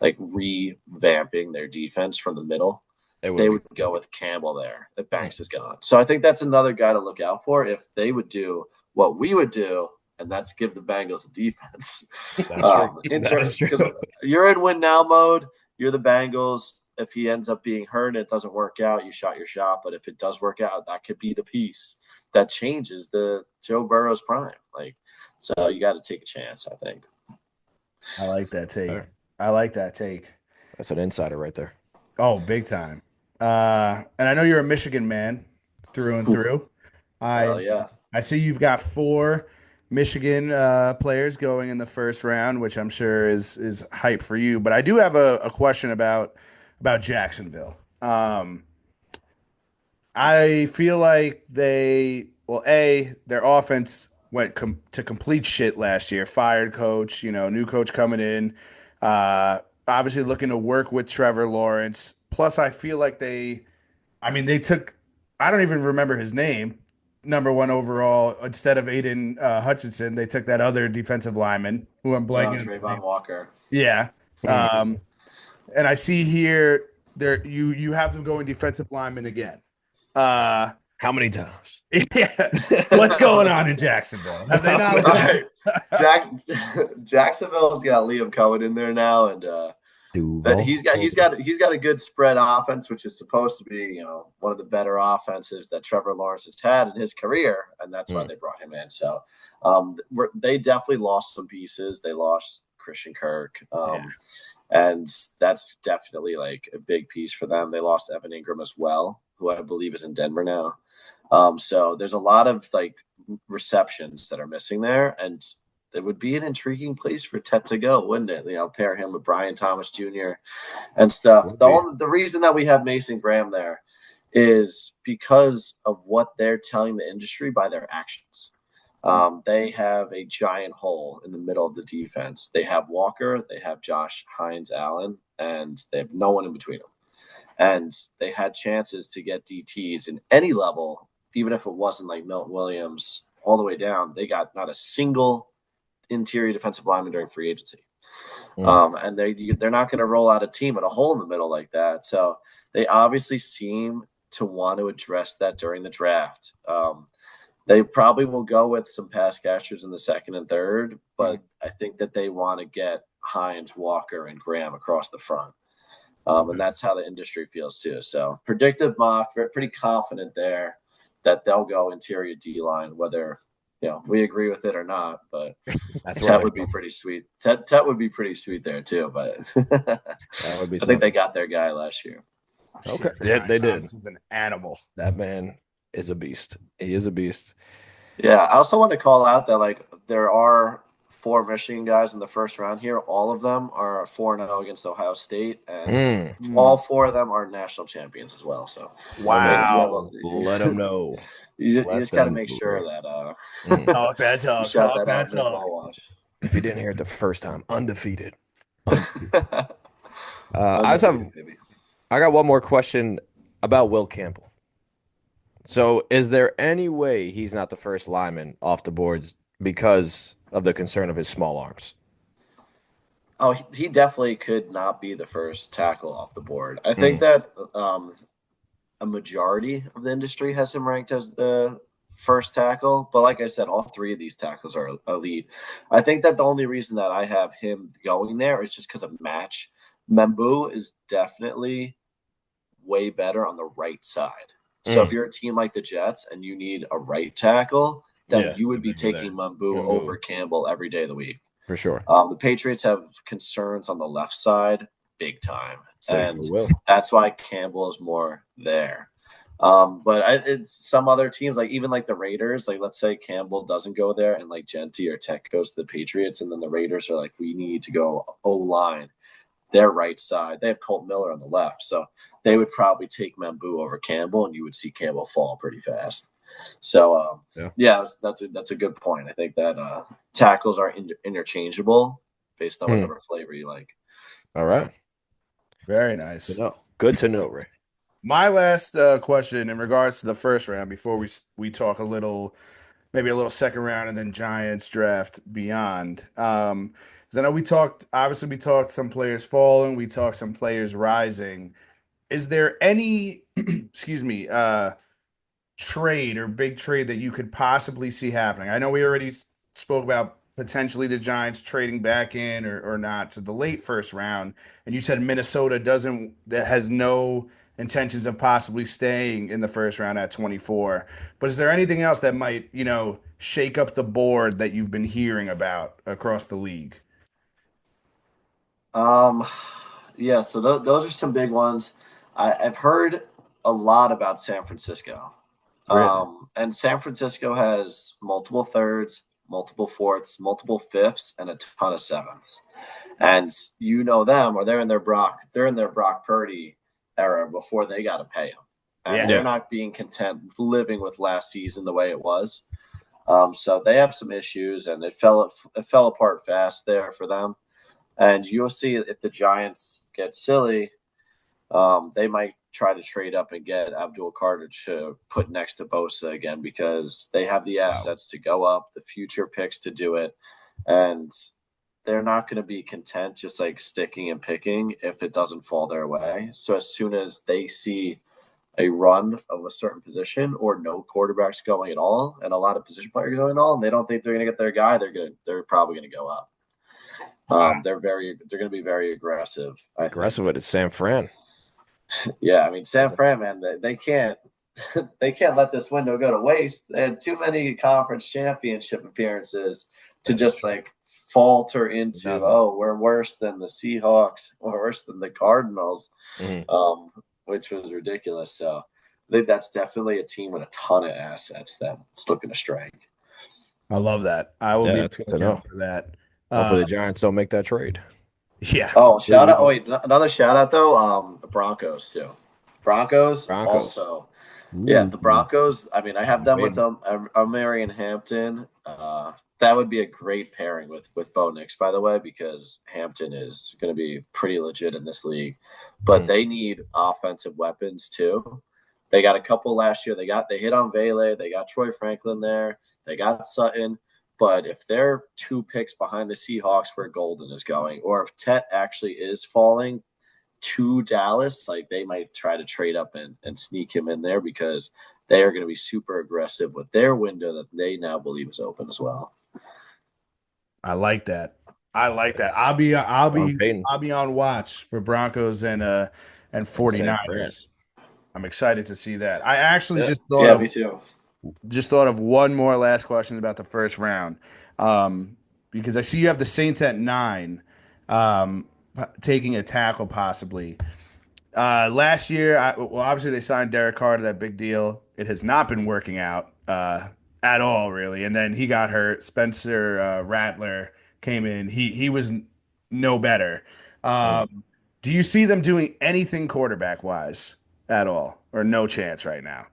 like revamping their defense from the middle, they would go with Campbell there if Banks is gone. So I think that's another guy to look out for if they would do what we would do, and that's give the Bengals a defense. That's true. You're in win now mode. You're the Bengals. If he ends up being hurt and it doesn't work out, you shot your shot. But if it does work out, that could be the piece that changes the Joe Burrow's prime. So you got to take a chance, I think. I like that take. That's an insider right there. Oh, big time. And I know you're a Michigan man through and through. I see you've got 4 Michigan players going in the first round, which I'm sure is hype for you. But I do have a question about Jacksonville. I feel like their offense went to complete shit last year. Fired coach, new coach coming in. Obviously looking to work with Trevor Lawrence. Plus, I feel like they took, I don't even remember his name, number 1 overall. Instead of Aiden Hutchinson, they took that other defensive lineman who I'm blanking. Trayvon Walker. Yeah. And I see here you have them going defensive lineman again. How many times? Yeah. What's going on in Jacksonville? Have they not? Right. Jacksonville's got Liam Cohen in there now, and he's got a good spread offense, which is supposed to be one of the better offenses that Trevor Lawrence has had in his career, and that's why they brought him in. So they definitely lost some pieces. They lost Christian Kirk, and that's definitely like a big piece for them. They lost Evan Ingram as well, who I believe is in Denver now. So there's a lot of like receptions that are missing there. And it would be an intriguing place for Tet to go, wouldn't it? Pair him with Brian Thomas Jr. and stuff. The reason that we have Mason Graham there is because of what they're telling the industry by their actions. They have a giant hole in the middle of the defense. They have Walker, they have Josh Hines Allen, and they have no one in between them. And they had chances to get DTs in any level, even if it wasn't like Milton Williams all the way down. They got not a single interior defensive lineman during free agency. And they're not going to roll out a team with a hole in the middle like that. So they obviously seem to want to address that during the draft. They probably will go with some pass catchers in the second and third, but I think that they want to get Hines, Walker, and Graham across the front. And that's how the industry feels too. So predictive mock, pretty confident there that they'll go interior D-line, whether we agree with it or not. But Tet would be pretty sweet. Tet would be pretty sweet there too. But that would be I think they got their guy last year. Okay, yeah, they did. This is an animal. That man is a beast. He is a beast. Yeah, I also want to call out that there are 4 Michigan guys in the first round here. All of them are 4-0 against Ohio State, and all 4 of them are national champions as well. So wow, let them know. You just got to make sure that talk that talk. If you didn't hear it the first time, undefeated. I got one more question about Will Campbell. So is there any way he's not the first lineman off the boards because of the concern of his small arms? Oh, he definitely could not be the first tackle off the board. I think that a majority of the industry has him ranked as the first tackle. But like I said, all 3 of these tackles are elite. I think that the only reason that I have him going there is just because of match. M'Bou is definitely way better on the right side. So if you're a team like the Jets and you need a right tackle, then you would be taking M'Bou over Campbell every day of the week. For sure. The Patriots have concerns on the left side big time. And that's why Campbell is more there. But it's some other teams, even the Raiders, let's say Campbell doesn't go there and Genty or Tech goes to the Patriots, and then the Raiders are we need to go O-line. Their right side. They have Colt Miller on the left. So they would probably take M'Bou over Campbell, and you would see Campbell fall pretty fast. So, that's a good point. I think that tackles are interchangeable based on whatever flavor you like. All right. Very nice. Good to know, Ray. My last question in regards to the first round, before we talk maybe a little second round and then Giants draft beyond. Because I know we talked some players falling, we talked some players rising. Is there any, trade or big trade that you could possibly see happening? I know we already spoke about potentially the Giants trading back in or not to the late first round, and you said Minnesota has no intentions of possibly staying in the first round at 24. But is there anything else that might, shake up the board that you've been hearing about across the league? So those are some big ones. I've heard a lot about San Francisco. Really? And San Francisco has multiple thirds, multiple fourths, multiple fifths, and a ton of sevenths. And them, or they're in their Brock Purdy era before they got to pay him. And they're not being content living with last season the way it was. So they have some issues, and it fell apart fast there for them. And you'll see if the Giants get silly, they might try to trade up and get Abdul Carter to put next to Bosa again, because they have the assets to go up, the future picks to do it. And they're not going to be content just sticking and picking if it doesn't fall their way. So as soon as they see a run of a certain position or no quarterbacks going at all and a lot of position players going at all, and they don't think they're going to get their guy, they're probably going to go up. They're going to be very aggressive. Aggressive with it, San Fran. Yeah, I mean San Fran, man, they can't let this window go to waste. They had too many conference championship appearances to just falter into we're worse than the Seahawks, or worse than the Cardinals, which was ridiculous. So I think that's definitely a team with a ton of assets that's looking to strike. I love that. I will Yeah, be that's good to looking know. out for that. Hopefully Uh, the Giants don't make that trade. yeah. Oh, We, shout we out! Oh, wait, another shout out though. The Broncos too. Broncos Broncos. also. Yeah, Ooh, the Broncos. I mean, I have Sean them with Payton. Marion Hampton. That would be a great pairing with Bo Nix, by the way, because Hampton is going to be pretty legit in this league. But Mhm. they need offensive weapons too. They got a couple last year. They hit on Vele. They got Troy Franklin there. They got Sutton. But if they're 2 picks behind the Seahawks where Golden is going, or if Tet actually is falling to Dallas, like they might try to trade up and sneak him in there because they are going to be super aggressive with their window that they now believe is open as well. I like that. I like that. I'll Sean be Payton I'll be on watch for Broncos and and San Fran. 49ers. I'm excited to see that. I actually Yeah. Yeah, me too. just thought of one more last question about the first round. Because I see you have the Saints at 9, taking a tackle possibly. Last year, well, obviously they signed Derek Carr to that big deal. It has not been working out at all, really. And then he got hurt. Spencer Rattler came in. He was no better. Mhm. Do you see them doing anything quarterback wise at all, or no chance right now?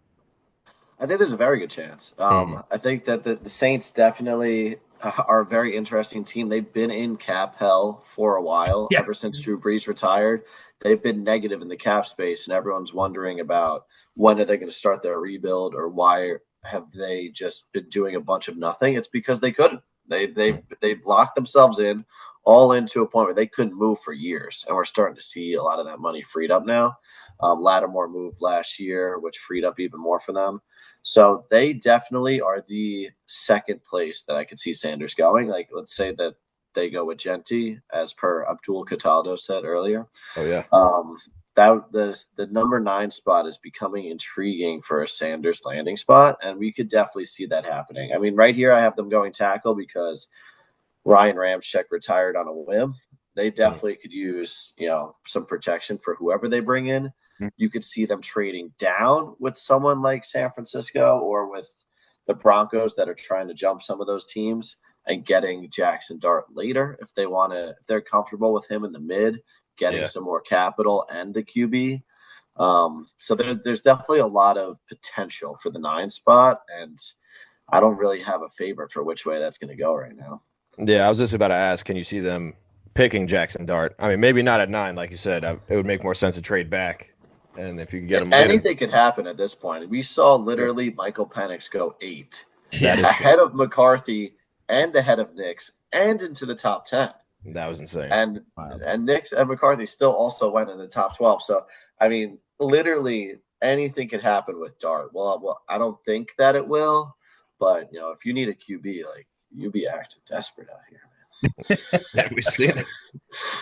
I think there's a very good chance. Mhm. I think that the Saints definitely are a very interesting team. They've been in cap hell for a while, Yeah. ever since Drew Brees retired. They've been negative in the cap space, and everyone's wondering about when are they going to start their rebuild or why have they just been doing a bunch of nothing? It's because they couldn't. They've locked themselves in all into a point where they couldn't move for years, and we're starting to see a lot of that money freed up now. Lattimore moved last year, which freed up even more for them. So they definitely are the second place that I could see Sanders going. Like, let's say that they go with Genti, as per Abdul Cataldo said earlier. Oh yeah. Um, that the number 9 spot is becoming intriguing for a Sanders landing spot, and we could definitely see that happening. I mean, right here I have them going tackle because Ryan Ramczyk retired on a whim. They Mhm. definitely could use, some protection for whoever they bring in. You could see them trading down with someone like San Francisco or with the Broncos that are trying to jump some of those teams and getting Jackson Dart later if they want to, if they're comfortable with him in the mid, getting Yeah. some more capital and a QB. So there's definitely a lot of potential for the 9 spot, and I don't really have a favorite for which way that's going to go right now. Yeah, I was just about to ask, can you see them picking Jackson Dart? I mean, maybe not at 9, like you said. It would make more sense to trade back, and if you could get him later, Anything could happen at this point. We saw sure. literally Michael Penix go 8 That Yeah. is true. ahead of McCarthy and ahead of Knicks and into the top 10. That was insane. And Wild. and Knicks and McCarthy still also went in the top 12. So I mean, literally anything could happen with Dart. Well, I don't think that it will, but if you need a QB, like you be acting desperate out here, Yeah, we've seen it.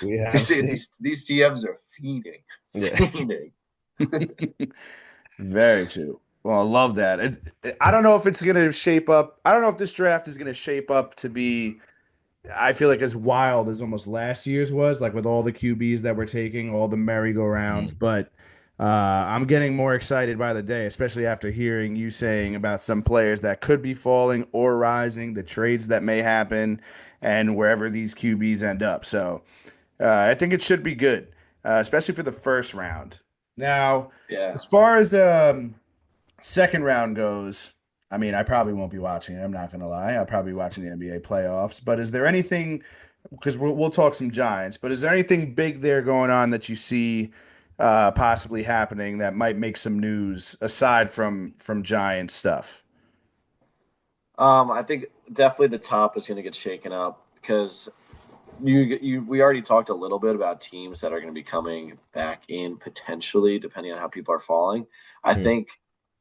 We man. have seen. These GMs are feeding, Yeah. feeding. Very true. Well, I love that. I don't know if it's going to shape up. I don't know if this draft is going to shape up to be, I feel like, as wild as almost last year's was, like with all the QBs that we're taking, all the merry-go-rounds. Mhm. But I'm getting more excited by the day, especially after hearing you saying about some players that could be falling or rising, the trades that may happen, and wherever these QBs end up. So I think it should be good, especially for the first round. Now, Yeah. as far as second round goes, I mean, I probably won't be watching it. I'm not going to lie. I'll probably be watching the NBA playoffs. But is there anything, because we'll talk some Giants, but is there anything big there going on that you see possibly happening that might make some news aside from Giant stuff? I think definitely the top is going to get shaken up because we already talked a little bit about teams that are going to be coming back in potentially, depending on how people are falling. I Mhm. think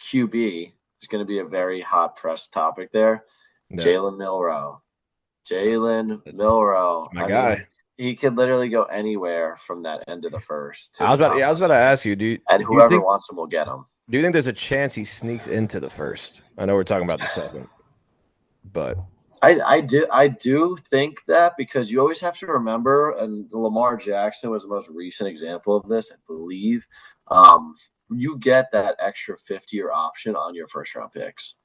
QB is going to be a very hot press topic there. Yeah. Jalen Milrow. Jalen It's Milrow. my I mean, guy. he could literally go anywhere from that end of the first to I the was about, top yeah, I of was the about to second, ask you, and do you whoever think wants him will get him. do you think there's a chance he sneaks into the first? I know we're talking about the second, but I do think that because you always have to remember, and Lamar Jackson was the most recent example of this, I believe. Um, you get that extra 50-year option on your first round picks.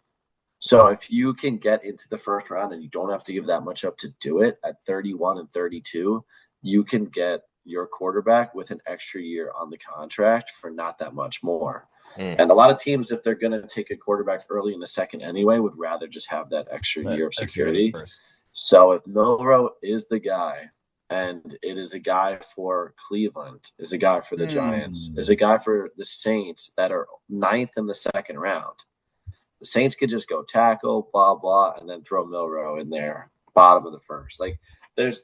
So if you can get into the first round and you don't have to give that much up to do it at 31 and 32, you can get your quarterback with an extra year on the contract for not that much more. And a lot of teams, if they're going to take a quarterback early in the second anyway, would rather just have that extra year of security. So if Milroe is the guy, and it is a guy for Cleveland, is a guy for the Giants, is a guy for the Saints that are 9th in the second round, the Saints could just go tackle, blah, blah, and then throw Milroe in there, bottom of the first. Like, there's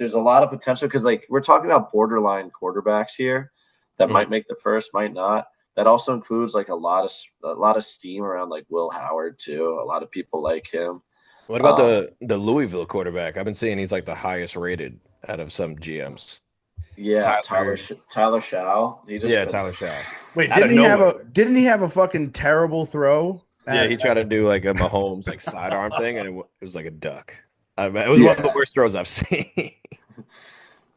a lot of potential because, like, we're talking about borderline quarterbacks here that might make the first, might not. That also includes like a lot of steam around like Will Howard too. A lot of people like him. What about the Louisville quarterback? I've been seeing he's like the highest rated out of some GMs. Yeah, Tyler Shaw. Tyler Shaw. Wait, didn't he have a fucking terrible throw? Yeah, he tried to do like a Mahomes like sidearm thing, and it was like a duck. I mean, it was one of the worst throws I've seen.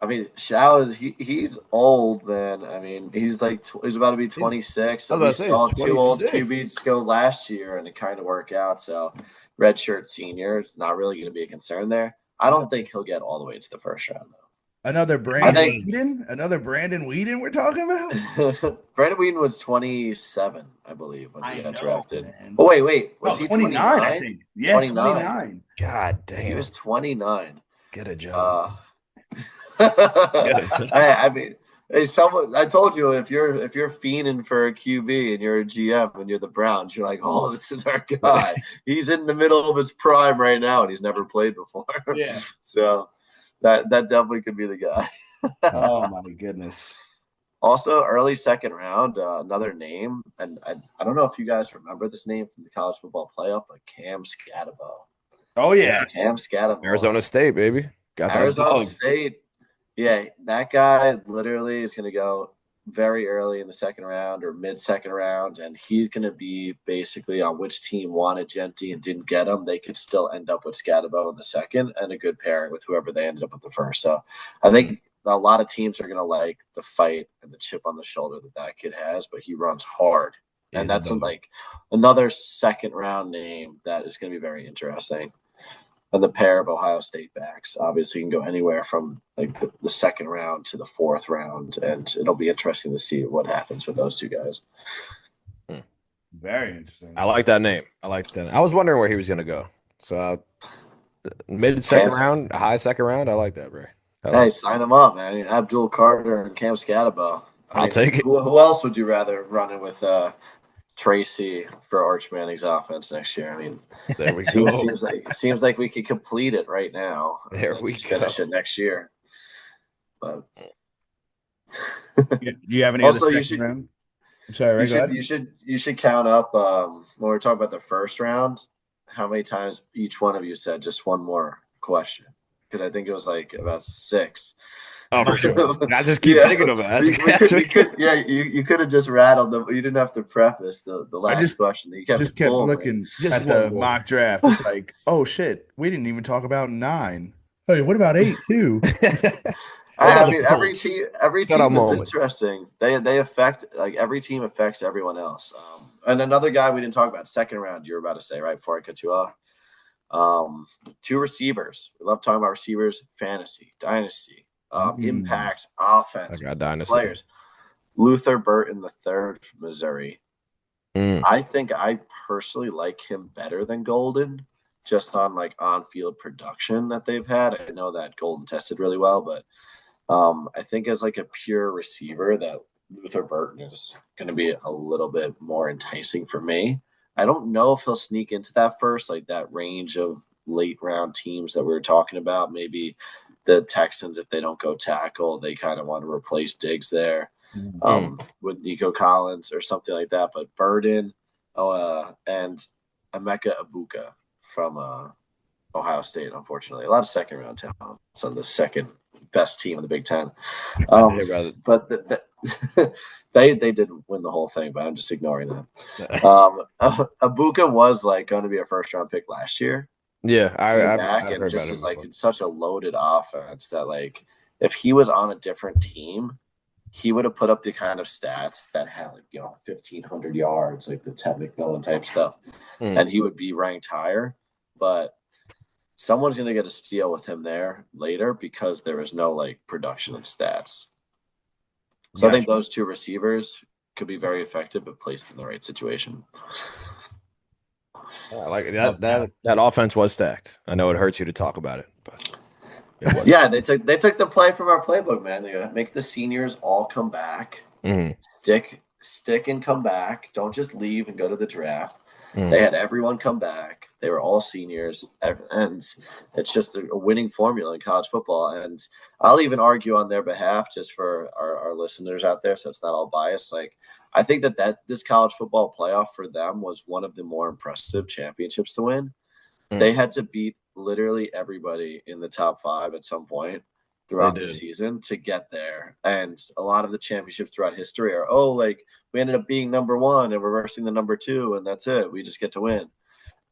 I mean, Shao he's old, man. I mean, he's about to be 26. So we saw 2 old QBs go last year, and it kind of worked out. So, redshirt senior is not really going to be a concern there. I don't think he'll get all the way to the first round, though. Another Brandon Weeden we're talking about? Brandon Weeden was 27, I believe, when he got drafted. Man. Oh, wait. Was he 29, I think. Yeah, 29. God damn. He was 29. Get a job. I mean, I told you if you're fiending for a QB and you're a GM and you're the Browns, you're like, oh, this is our guy. He's in the middle of his prime right now, and he's never played before. Yeah. So that definitely could be the guy. Oh my goodness. Also, early second round, another name, and I don't know if you guys remember this name from the college football playoff, but Cam Scatabo. Oh yeah, Cam Scatabo. Arizona State, baby. Got that Arizona State. Yeah, that guy literally is going to go very early in the second round or mid-second round, and he's going to be basically on which team wanted Genti and didn't get him. They could still end up with Scatabo in the second and a good pairing with whoever they ended up with the first. So I think a lot of teams are going to like the fight and the chip on the shoulder that kid has, but he runs hard. And that's like another second-round name that is going to be very interesting. And the pair of Ohio State backs obviously can go anywhere from like the second round to the fourth round, and it'll be interesting to see what happens with those two guys. Very interesting. I like that name. I was wondering where he was going to go. So mid-second round, high second round, I like that, bro. Sign him up, man. Abdul Carter and Cam Scatabo. I'll take it. Who else would you rather run in with Tracy for Arch Manning's offense next year? I mean, there we go. Seems like we could complete it right now. There we go. Finish it next year. But you have any also other you should. Round? I'm sorry, you should count up when we're talking about the first round. How many times each one of you said just one more question? Because I think it was like about 6. Oh, for sure. I just keep thinking of it. You could have just rattled them. You didn't have to preface the last question. You kept looking at the mock draft. It's like, oh shit, we didn't even talk about 9. Hey, what about 8 too? I mean, every team is interesting. They affect, like, every team affects everyone else. And another guy we didn't talk about, second round. You were about to say right before I cut you off. 2 receivers. We love talking about receivers. Fantasy, dynasty. Impact, offense, players. Luther Burton III from Missouri. I think I personally like him better than Golden, just on like on-field production that they've had. I know that Golden tested really well, but I think as like a pure receiver, that Luther Burton is going to be a little bit more enticing for me. I don't know if he'll sneak into that first, like that range of late round teams that we were talking about. Maybe the Texans, if they don't go tackle, they kind of want to replace Diggs there with Nico Collins or something like that. But Burden and Emeka Ibuka from Ohio State, unfortunately. A lot of second-round talent. It's on the second best team in the Big Ten. But they didn't win the whole thing, but I'm just ignoring that. Ibuka was like going to be a first-round pick last year. Yeah, I've heard just like it's such a loaded offense that like if he was on a different team, he would have put up the kind of stats that had 1,500 yards, like the Ted McMillan type stuff, Mm. and he would be ranked higher. But someone's going to get a steal with him there later because there is no like production and stats. So I think Gotcha. those two receivers could be very effective if placed in the right situation. Yeah, like Love that offense was stacked. I know it hurts you to talk about it, but it was. Yeah, they took the play from our playbook, man. They make the seniors all come back, Mm, stick and come back. Don't just leave and go to the draft. They mm. had everyone come back. They were all seniors, and it's just a winning formula in college football. And I'll even argue on their behalf, just for our listeners out there, so it's not all biased. Like I think that this college football playoff for them was one of the more impressive championships to win. Mm. They had to beat literally everybody in the top five at some point They throughout the did. season to get there. And a lot of the championships throughout history are, oh, like we ended up being number one and reversing the number two, and that's it. We just get to win.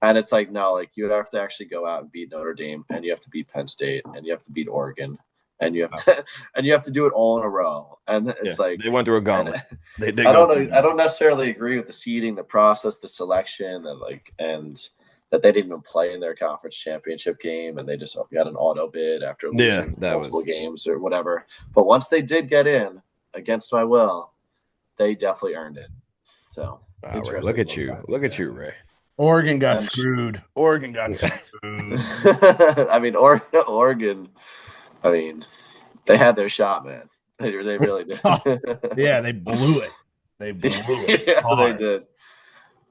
And it's like, no, like you have to actually go out and beat Notre Dame, and you have to beat Penn State, and you have to beat Oregon, and you have Wow. to and you have to do it all in a row. And Yeah, it's like, they went through a and gauntlet. They did I go don't through a know. I gauntlet. don't necessarily agree with the seeding, the process, the selection, and that they didn't even play in their conference championship game, and they just got an auto bid after Yeah, losing that multiple was. games or whatever. But once they did get in against my will, they definitely earned it. So All right, interesting little look facts at there. you, Ray. Oregon got And screwed. Oregon got screwed. I mean, Oregon. I mean, they had their shot, man. They really did. Yeah, they blew it. They blew it Yeah, they hard. did.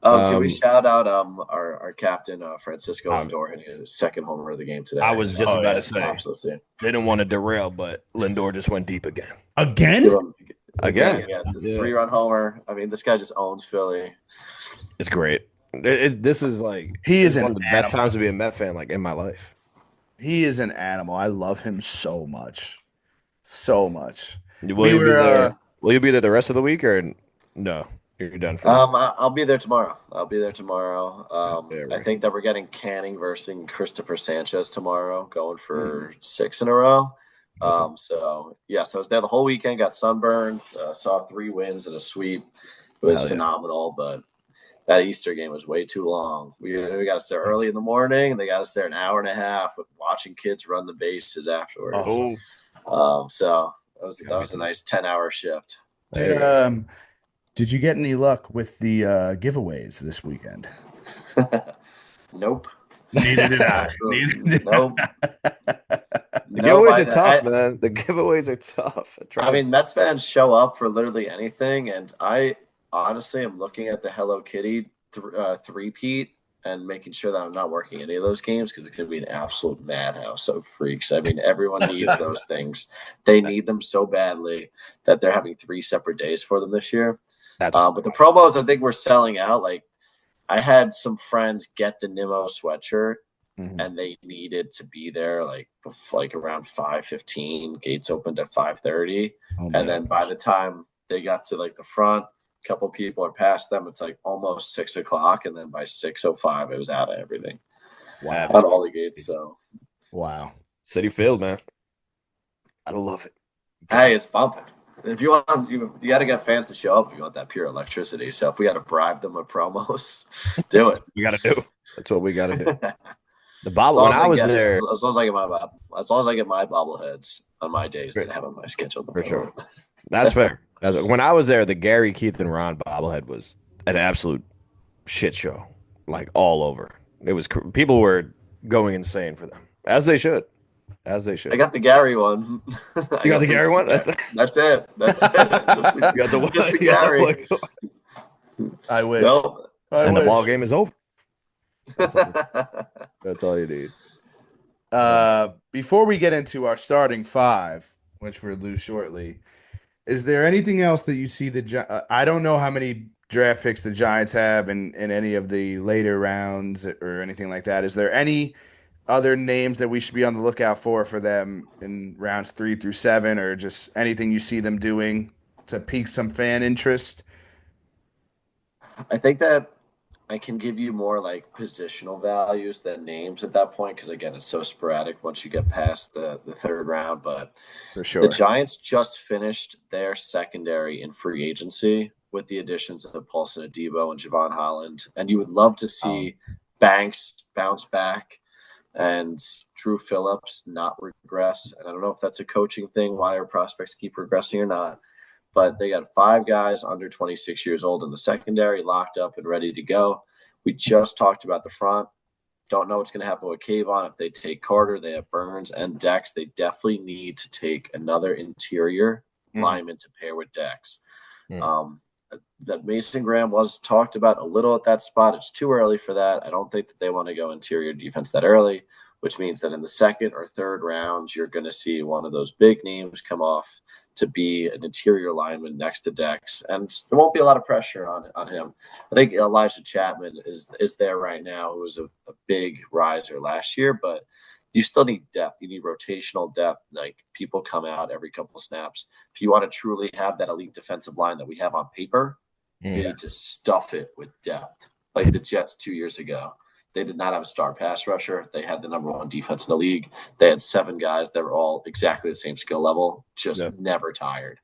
Can we Um, shout out our captain Francisco I, Lindor hitting his second homer of the game I today? was just Oh about yeah. to That's say absolutely they didn't want to derail, but Lindor just went deep again. give Again? him again. Again, Yeah, the yeah, 3-run homer. I mean, this guy just owns Philly. it's great. This is like He this is is one an of the best animal. times to be a Met fan, like in my life. He is an animal. I love him so much. So much. Will We you be were there? Will you be there the rest of the week, or no? You're done for this. I'll be there tomorrow. I'll be there tomorrow. Yeah, I right. think that we're getting Canning versus Christopher Sanchez tomorrow, going Mm. for 6 in a row. Listen, So yes, I was there the whole weekend. Got sunburned. Saw 3 wins and a sweep. It was hell yeah. phenomenal, but that Easter game was way too long. We got us there early in the morning, and they got us there an hour and a half with watching kids run the bases afterwards. oh. Oh, So it's that gotta be was a tough. nice 10-hour shift. Did Hey, did you get any luck with the giveaways this weekend? Nope. Neither did I. Neither Absolutely. did Nope. the Nope. giveaways are tough, man. The giveaways are tough. I I tried. mean, Mets fans show up for literally anything, and I honestly am looking at the Hello Kitty three-peat and making sure that I'm not working any of those games because it's going to be an absolute madhouse of freaks. I mean, everyone needs those things. They need them so badly that they're having 3 separate days for them this year. That's But the promos, I think, we're selling out. Like, I had some friends get the Nimmo sweatshirt Mhm. and they needed to be there like around 5:15. Gates opened at 5:30, Oh and man. then by the time they got to like the front, a couple people are past them. It's like almost 6 o'clock, and then by 6:05, it was out of everything, Wow. out of all the gates. So Wow. City Field, man. I love it. hey, it's bumping. If you want, you got to get fans to show up if you want that pure electricity. So if we got to bribe them with promos, do it. We got to do. That's what we got to do. as The bobble. long When as I I was get, there, as long as I get my bobbleheads on my days that I have on my schedule. for sure. That's fair. When I was there, the Gary, Keith, and Ron bobblehead was an absolute shit show, like all over. It was people were going insane for them, as they should, as they should. I got the Gary one. You got the Gary one? That's it. That's it. You got the one. Just the You got the Gary. one. I wish. Nope. I And the wish. ball game is over. That's all you need. Before we get into our starting five, which we'll do shortly, is there anything else that you see I don't know how many draft picks the Giants have in any of the later rounds or anything like that. Is there any other names that we should be on the lookout for them in rounds 3 through 7, or just anything you see them doing to pique some fan interest? I think that I can give you more like positional values than names at that point because again, it's so sporadic once you get past the third round. But For the sure. Giants just finished their secondary in free agency with the additions of Paulson Adebo and Javon Holland, and you would love to see Banks bounce back and Drew Phillips not regress. And I don't know if that's a coaching thing, why our prospects keep regressing or not. But they got 5 guys under 26 years old in the secondary, locked up and ready to go. We just talked about the front. Don't know what's going to happen with Kayvon. If they take Carter, they have Burns and Dex. They definitely need to take another interior lineman to pair with Dex. That Mason Graham was talked about a little at that spot. It's too early for that. I don't think that they want to go interior defense that early, which means that in the second or third rounds, you're going to see one of those big names come off to be an interior lineman next to Dex. And there won't be a lot of pressure on him. I think Elijah Chapman is there right now, who was a big riser last year, but you still need depth. You need rotational depth. Like people come out every couple of snaps. If you want to truly have that elite defensive line that we have on paper, you need to stuff it with depth. Like the Jets 2 years ago. They did not have a star pass rusher. They had the number 1 defense in the league. They had 7 guys that were all exactly the same skill level, just never tired.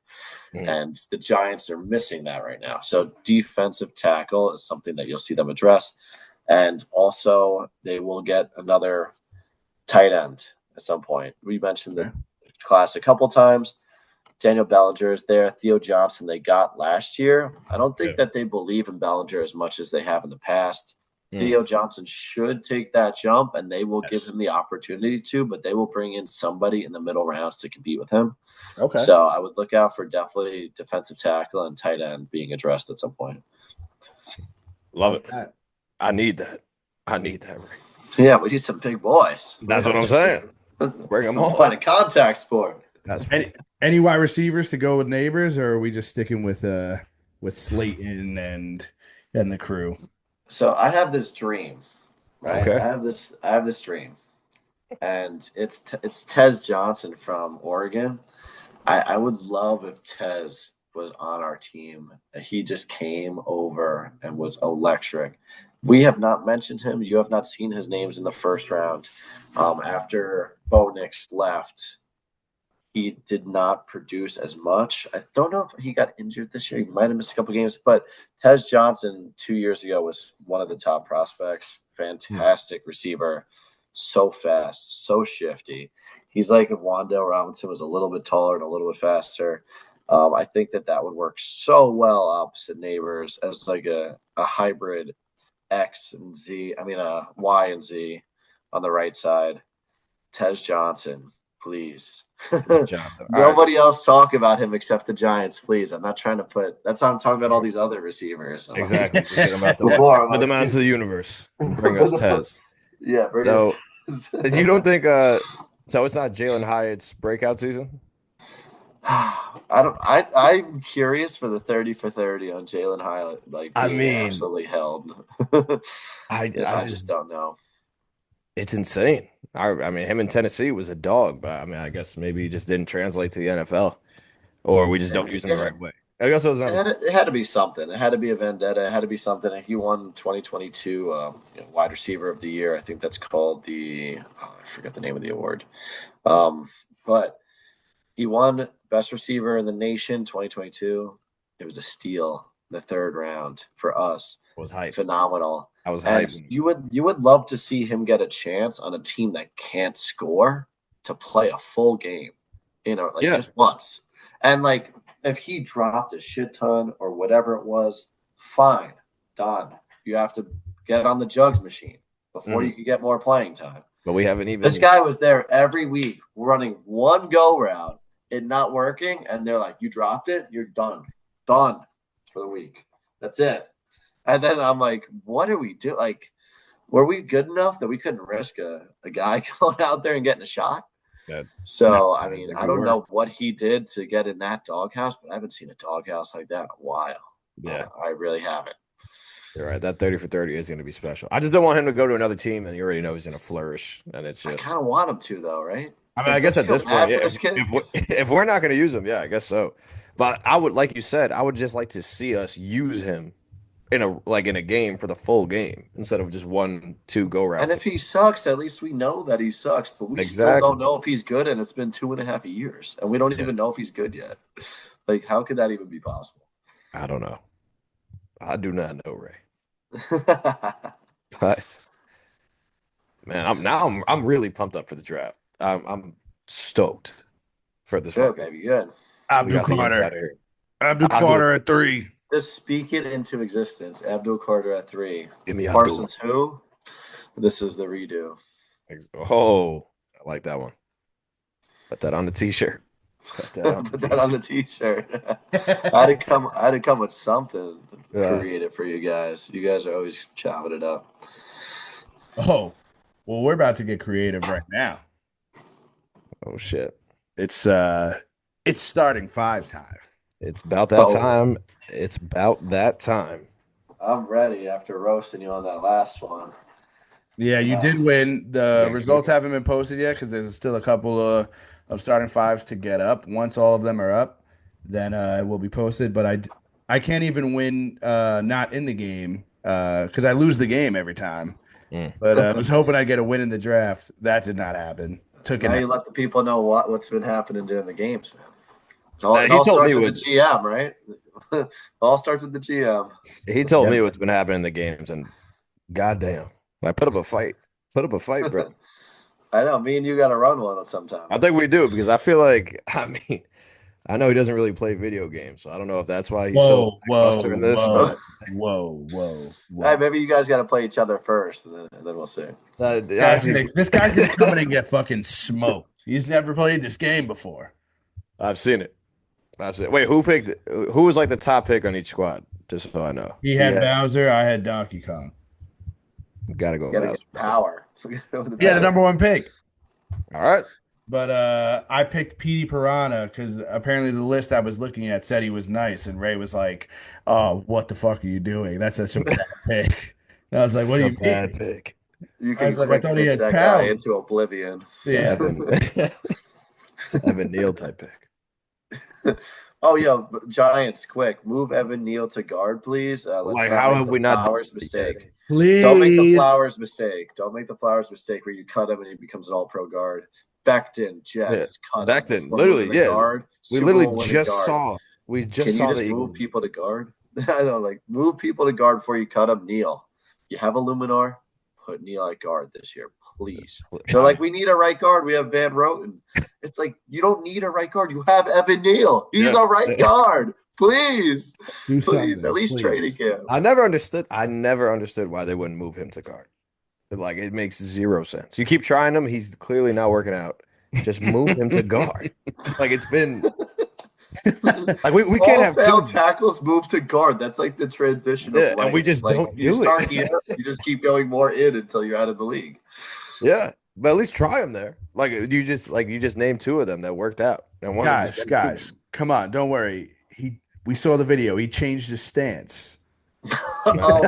And the Giants are missing that right now. So defensive tackle is something that you'll see them address. And also they will get another tight end at some point. We mentioned the class a couple times. Daniel Bellinger is there. Theo Johnson they got last year. I don't think that they believe in Bellinger as much as they have in the past. Theo Johnson should take that jump, and they will give him the opportunity to, but they will bring in somebody in the middle rounds to compete with him. Okay. So I would look out for definitely defensive tackle and tight end being addressed at some point. Love it. I need that. Yeah, we need some big boys. That's what I'm saying. Bring them on. Find a contact sport. That's Any wide receivers to go with Neighbors, or are we just sticking with Slayton and the crew? So I have this dream, right? Okay. I have this dream, and it's Tez Johnson from Oregon. I would love if Tez was on our team. He just came over and was electric. We have not mentioned him. You have not seen his names in the first round. After Bo Nix left, he did not produce as much. I don't know if he got injured this year. He might have missed a couple games, but Tez Johnson 2 years ago was one of the top prospects. Fantastic receiver. So fast, so shifty. He's like if Wan'Dale Robinson was a little bit taller and a little bit faster. I think that would work so well opposite Neighbors as like a hybrid X and Z. I mean, a Y and Z on the right side. Tez Johnson, please. Johnson. Nobody else talk about him except the Giants, please. I'm not trying to put. That's how I'm talking about all these other receivers. Exactly. Just get them out put them out into the universe. Bring us Tez. Yeah, bring us Tez. You don't think so it's not Jalen Hyatt's breakout season? I'm curious for the 30 for 30 on Jalen Hyatt. Like, absolutely held. I just don't know. It's insane. I mean, him in Tennessee was a dog, but I mean, I guess maybe he just didn't translate to the NFL, or we just don't use him the right way. I guess it had to be something. It had to be a vendetta. It had to be something. And he won 2022 wide receiver of the year. I think that's called I forget the name of the award. But he won best receiver in the nation 2022. It was a steal in the third round for us. It was hype. Phenomenal. I was hyped. You would love to see him get a chance on a team that can't score to play a full game, just once. And like if he dropped a shit ton or whatever it was, fine, done. You have to get on the jugs machine before you can get more playing time. But we haven't even. This guy was there every week running one go route, it not working, and they're like, "You dropped it, you're done for the week. That's it." And then I'm like, what do we do? Like, were we good enough that we couldn't risk a guy going out there and getting a shot? Yeah. So, I mean, I don't know what he did to get in that doghouse, but I haven't seen a doghouse like that in a while. Yeah. I really haven't. You're right. That 30 for 30 is going to be special. I just don't want him to go to another team, and you already know he's going to flourish. And it's just. I kind of want him to, though, right? I mean, I guess at this point, if we're not going to use him, I guess so. But I would, like you said, I would just like to see us use him in a game for the full game instead of just 1-2 go And routes. if he sucks, at least we know that he sucks. But we still Exactly. don't know if he's good, and it's been 2.5 years, and we don't even know if he's good yet. Like, how could that even be possible? I don't know. I do not know, Ray. But man, I'm really pumped up for the draft. I'm stoked for this Good, fucking. baby, good. We Abdul got the Carter. insider here. Abdul Abdul- Carter at 3. Just speak it into existence. Abdul Carter at 3. Give me Abdul. Parsons who? This is the redo. Oh, I like that one. Put that on the t-shirt. Put that on the t-shirt. I had to come with something creative for you guys. You guys are always chopping it up. Oh, well, we're about to get creative right now. Oh shit. It's starting 5 time. It's about that time. It's about that time. I'm ready after roasting you on that last one. Yeah, you did win. The results haven't been posted yet because there's still a couple of starting 5s to get up. Once all of them are up, then it will be posted. But I can't even win not in the game because I lose the game every time. But I was hoping I'd get a win in the draft. That did not happen. Now you let the people know what's been happening during the games, man. It He all told starts me with the GM, right? It all starts with the GM. He told me what's been happening in the games, and goddamn, I put up a fight. Put up a fight, bro. I know. Me and you got to run one sometime. I think we do because I feel like, I mean, I know he doesn't really play video games, so I don't know if that's why he's so lackluster in this. Whoa. Hey, maybe you guys got to play each other first, and then we'll see. This guy can come in and get fucking smoked. He's never played this game before. I've seen it. Wait, who picked? Who was like the top pick on each squad? Just so I know. He had Bowser. I had Donkey Kong. Gotta go. Gotta get power. Yeah, the number 1 pick. All right. But I picked Petey Piranha because apparently the list I was looking at said he was nice, and Ray was like, "Oh, what the fuck are you doing? That's such a bad pick." And I was like, "What do you mean?" Bad pick. You can I thought he had that power. guy into oblivion. Yeah, It's an Evan Neal type pick. Oh yeah, Giants, quick move Evan Neal to guard, please. Like, how have we not? Flowers mistake. please. Don't make the Flowers mistake. Don't make the Flowers mistake where you cut him and he becomes an All-Pro guard. Becton, Jets, cut Becton, him. literally, yeah. Guard, We Super literally Bowl winning just guard. saw. We just Can saw you the just Eagles. move people to guard? I don't like move people to guard before you cut them. Neal, you have a Luminar. Put Neal at guard this year, please. They're like, we need a right guard. We have Van Roten. It's like, you don't need a right guard. You have Evan Neal. He's a right guard. Please, please, at least training camp. I never understood why they wouldn't move him to guard. Like, it makes zero sense. You keep trying him. He's clearly not working out. Just move him to guard. Like, it's been like we can't have failed two tackles move to guard. That's like the transition of life. and we just like, don't you do start it. Here, you just keep going more in until you're out of the league. Yeah, but at least try him there. Like, you just named 2 of them that worked out. And one guys, come on, don't worry. We saw the video. He changed his stance. Oh,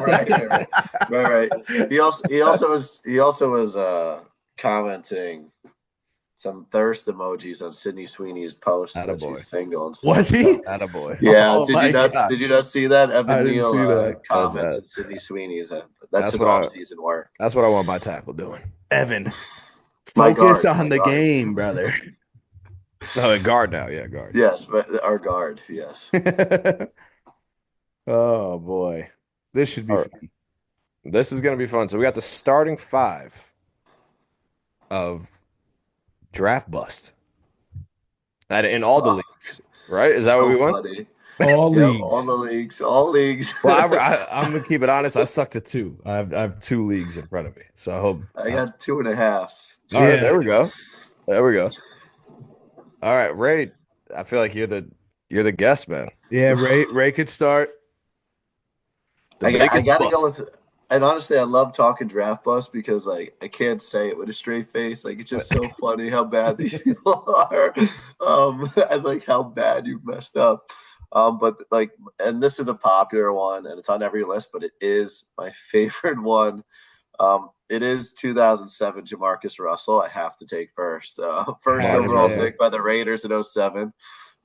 right. He also was commenting some thirst emojis on Sydney Sweeney's post that she's single and stuff. Was he? Attaboy. Yeah. Oh, did you not see that? Evan didn't see Neal that. comments on Sydney Sweeney's. That's his off-season work. That's what I want my tackle doing. Evan, focus on the game, brother. No, guard now. Yeah, guard. Yes, but our guard. Yes. Oh boy, this should be fun. This is going to be fun. So we got the starting 5 of draft bust, and in all the leagues, right? Is that what we want? All leagues. All leagues. Well, I'm gonna keep it honest. I stuck to 2. I have 2 leagues in front of me, so I hope I got 2.5. All right, there we go. All right, Ray. I feel like you're the guest, man. Yeah, Ray could start. I got to go with. And honestly, I love talking draft bust because, like, I can't say it with a straight face. Like, it's just so funny how bad these people are, and like how bad you've messed up. But like, and this is a popular one, and it's on every list, but it is my favorite one. It is 2007 Jamarcus Russell. I have to take first. First overall pick by the Raiders in 2007.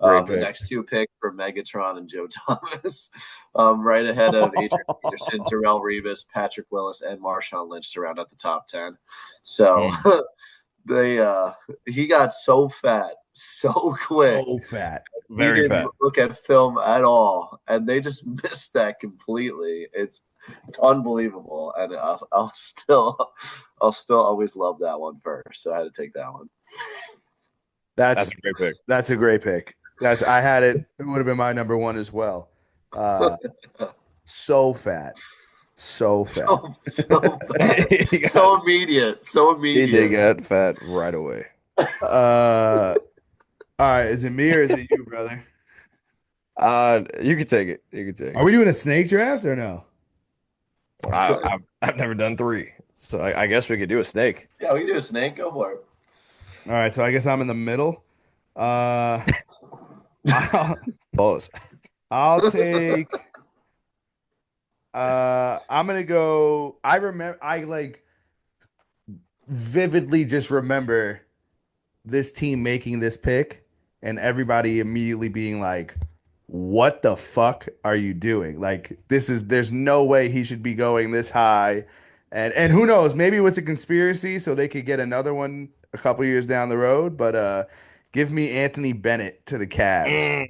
Great The pick. next two picks for Megatron and Joe Thomas, right ahead of Adrian Peterson, Darrell Revis, Patrick Willis, and Marshawn Lynch to round out the top 10. So he got so fat so quick. So fat. Very he didn't fat. look at film at all, and they just missed that completely. It's unbelievable, and I'll still always love that one first. So I had to take that one. That's a great pick. That's a great pick. I had it. It would have been my number one as well. So fat. So fat. So fat. So immediate. So He immediate. did get fat right away. All right. Is it me or is it you, brother? You can take it. You can take Are we doing a snake draft or no? it. I've never done 3, so I guess we could do a snake. Yeah, we can do a snake. Go for it. All right. So I guess I'm in the middle. I'll Pause. take. I'm gonna go. I vividly just remember this team making this pick and everybody immediately being like, what the fuck are you doing? Like, there's no way he should be going this high. And who knows, maybe it was a conspiracy so they could get another one a couple years down the road. But give me Anthony Bennett to the Cavs.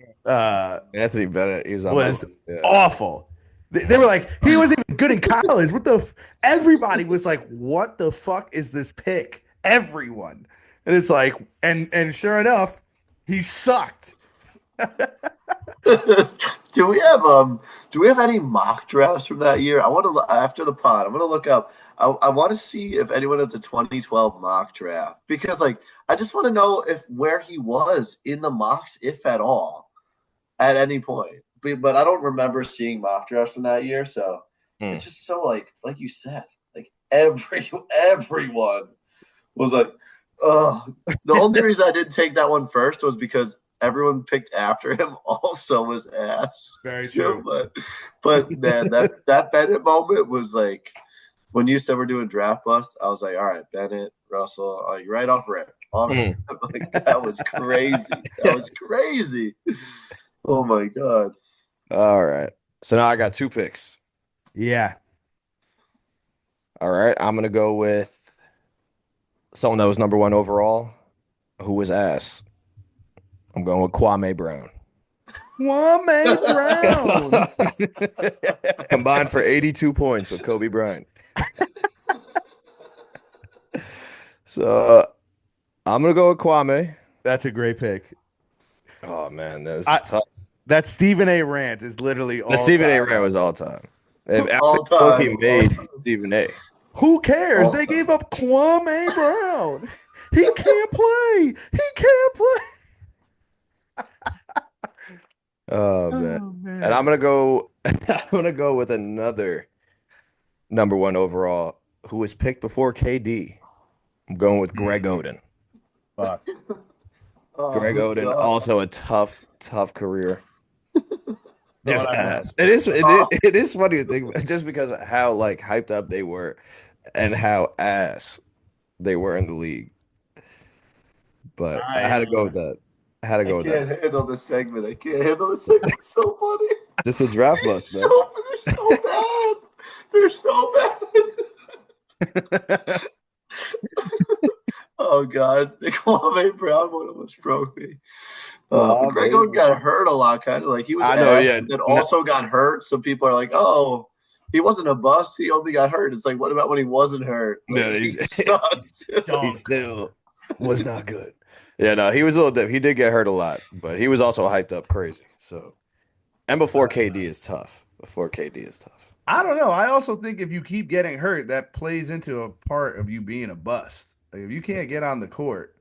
Anthony Bennett, he was on Was my list. Yeah. awful. They were like, he wasn't even good in college. Everybody was like, what the fuck is this pick? Everyone. And it's like, and sure enough, he sucked. do we have any mock drafts from that year? I want to after the pod. I'm gonna look up. I want to see if anyone has a 2012 mock draft because I just want to know if where he was in the mocks, if at all, at any point. But I don't remember seeing mock drafts from that year, so it's just so like you said, like everyone was like, oh. The only reason I didn't take that one first was because everyone picked after him also was ass. Very true. But man, that Bennett moment was like when you said we're doing draft bust, I was like, all right, Bennett, Russell, like right off rip. Like, that was crazy. That was crazy. Oh my God. All right. So now I got 2 picks. Yeah. All right. I'm going to go with someone that was number 1 overall, who was ass. I'm going with Kwame Brown. Kwame Brown. Combined for 82 points with Kobe Bryant. So I'm going to go with Kwame. That's a great pick. Oh, man. That's tough. That Stephen A. rant is literally all The Stephen A. time. rant was all time. If All Alex Loki time. made Stephen A. Who cares? All They time. gave up Kwame Brown. He can't play. He can't play. Oh man. And I'm gonna go with another number 1 overall who was picked before KD. I'm going with Greg Oden. Fuck. Greg Oden, God. also a tough career. Just Thought I ass. It is funny to think just because of how hyped up they were and how ass they were in the league. But I had to go with that. I had to go with that. I can't handle this segment. It's so funny. Just a draft bust, man. They're so bad. They're so bad. Oh God, the Kwame Brown one almost broke me. Greg Oden got hurt a lot, kind of like he was. I know, yeah. That also got hurt. So people are like, "Oh, he wasn't a bust. He only got hurt." It's like, what about when he wasn't hurt? Like, No, he sucked. he still was not good. Yeah, no, he was a little different. He did get hurt a lot, but he was also hyped up crazy. So, and before KD is tough. I don't know. I also think if you keep getting hurt, that plays into a part of you being a bust. Like if you can't get on the court,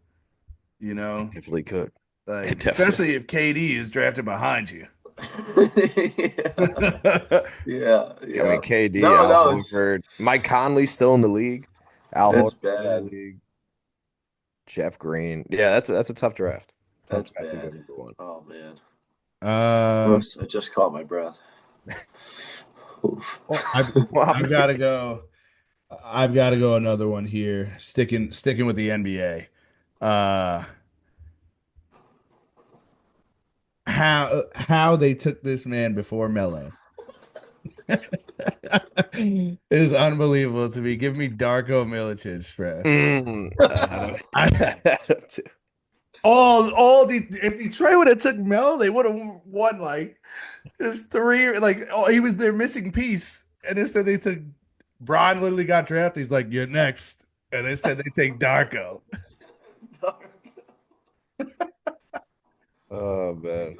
you know, Definitely could. like especially if KD is drafted behind you. Yeah. I mean, KD, Al Horford, Mike Conley's still in the league. Al Horford's still in the league. Jeff Green. Yeah, that's a tough draft. That's Tough draft to bad. go number 1. Oh man. I I just caught my breath. I've got to go. I've got to go another one here. Sticking with the NBA. how they took this man before Melo. It is unbelievable to me. Give me Darko Milicic, bro. I don't. I, I don't all the if Detroit would have took Melo, they would have won like just three. Like he was their missing piece, and instead they took Brian. Literally got drafted. He's like, "You're next," and instead they take Darko. Oh man.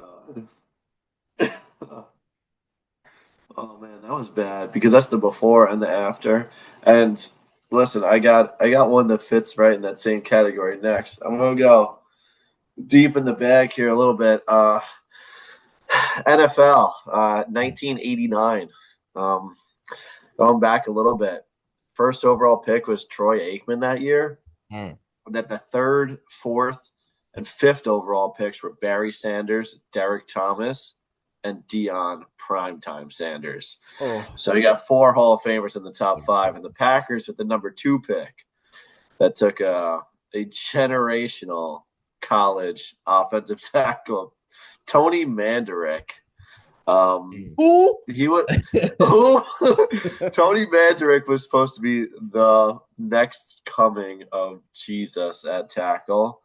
Oh man, that was bad because that's the before and the after. And listen, I got one that fits right in that same category next. I'm gonna go deep in the bag here a little bit. NFL, 1989. Um, Going back a little bit. First overall pick was Troy Aikman that year. Mm. That the third, fourth, and fifth overall picks were Barry Sanders, Derek Thomas, and Deion Primetime Sanders. Oh, So you got 4 Hall of Famers in the top 5, and the Packers with the number 2 pick that took a generational college offensive tackle, Tony Mandarick. who? He was Tony Mandarick was supposed to be the next coming of Jesus at tackle,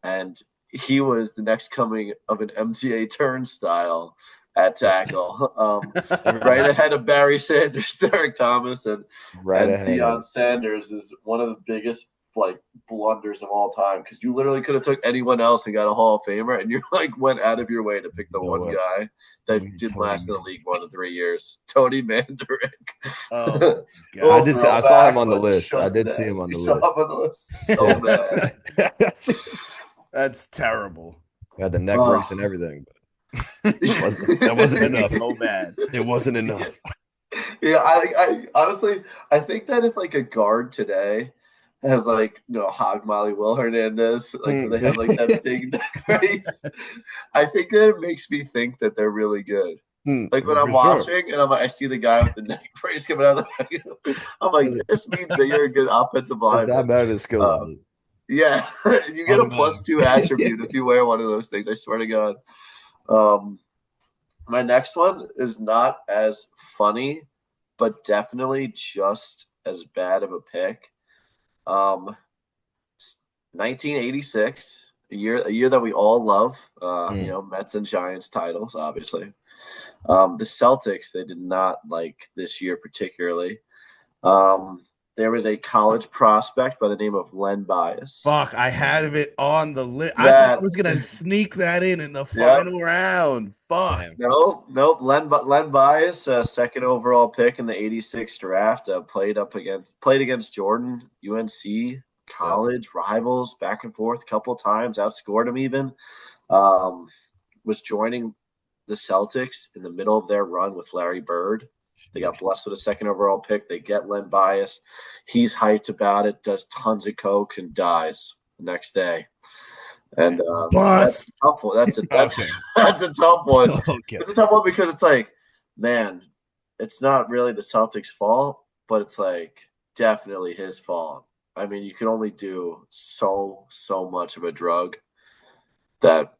and he was the next coming of an MTA turnstile at tackle. Right ahead of Barry Sanders, Derek Thomas, and Ahead Deion of Sanders is one of the biggest blunders of all time because you literally could have took anyone else and got a Hall of Famer, and you went out of your way to pick the one guy that didn't last in the league more than 3 years. Tony Mandarick. Oh, I saw him on the list. I did see him on the list. So bad. That's terrible. Had the neck brace and everything. But that wasn't enough. So bad. It wasn't enough. Yeah, I honestly, I think that if a guard today has Hog Molly Will Hernandez, they have that big neck brace, I think that it makes me think that they're really good. When I'm watching and I see the guy with the neck brace coming out of the back, I'm like, this means that you're a good offensive lineman. Does that matter to skill level? Yeah, you get a +2 attribute if you wear one of those things. I swear to God. My next one is not as funny, but definitely just as bad of a pick. 1986, a year that we all love. Mets and Giants titles, obviously. The Celtics, they did not like this year particularly. There was a college prospect by the name of Len Bias. Fuck, I had it on the list. I thought I was gonna sneak that in the final round. Fuck. Nope. Len Bias, second overall pick in the '86 draft, played against Jordan, UNC, college rivals, back and forth a couple times, outscored him even. Was joining the Celtics in the middle of their run with Larry Bird. They got blessed with a second overall pick. They get Len Bias. He's hyped about it, does tons of coke, and dies the next day. And that's a tough one. That's a tough one. Okay. It's a tough one because it's man, it's not really the Celtics' fault, but it's definitely his fault. I mean, you can only do so much of a drug that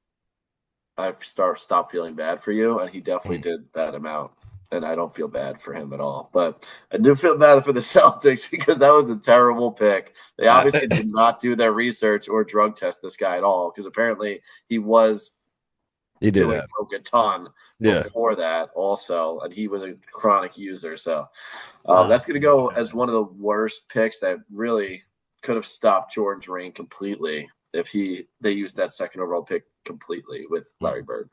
I've stopped feeling bad for you, and he definitely did that amount. And I don't feel bad for him at all. But I do feel bad for the Celtics because that was a terrible pick. They obviously did not do their research or drug test this guy at all because apparently he did doing coke a ton before that also, and he was a chronic user. So that's going to go as one of the worst picks that really could have stopped Jordan's reign completely if they used that second overall pick completely with Larry Bird.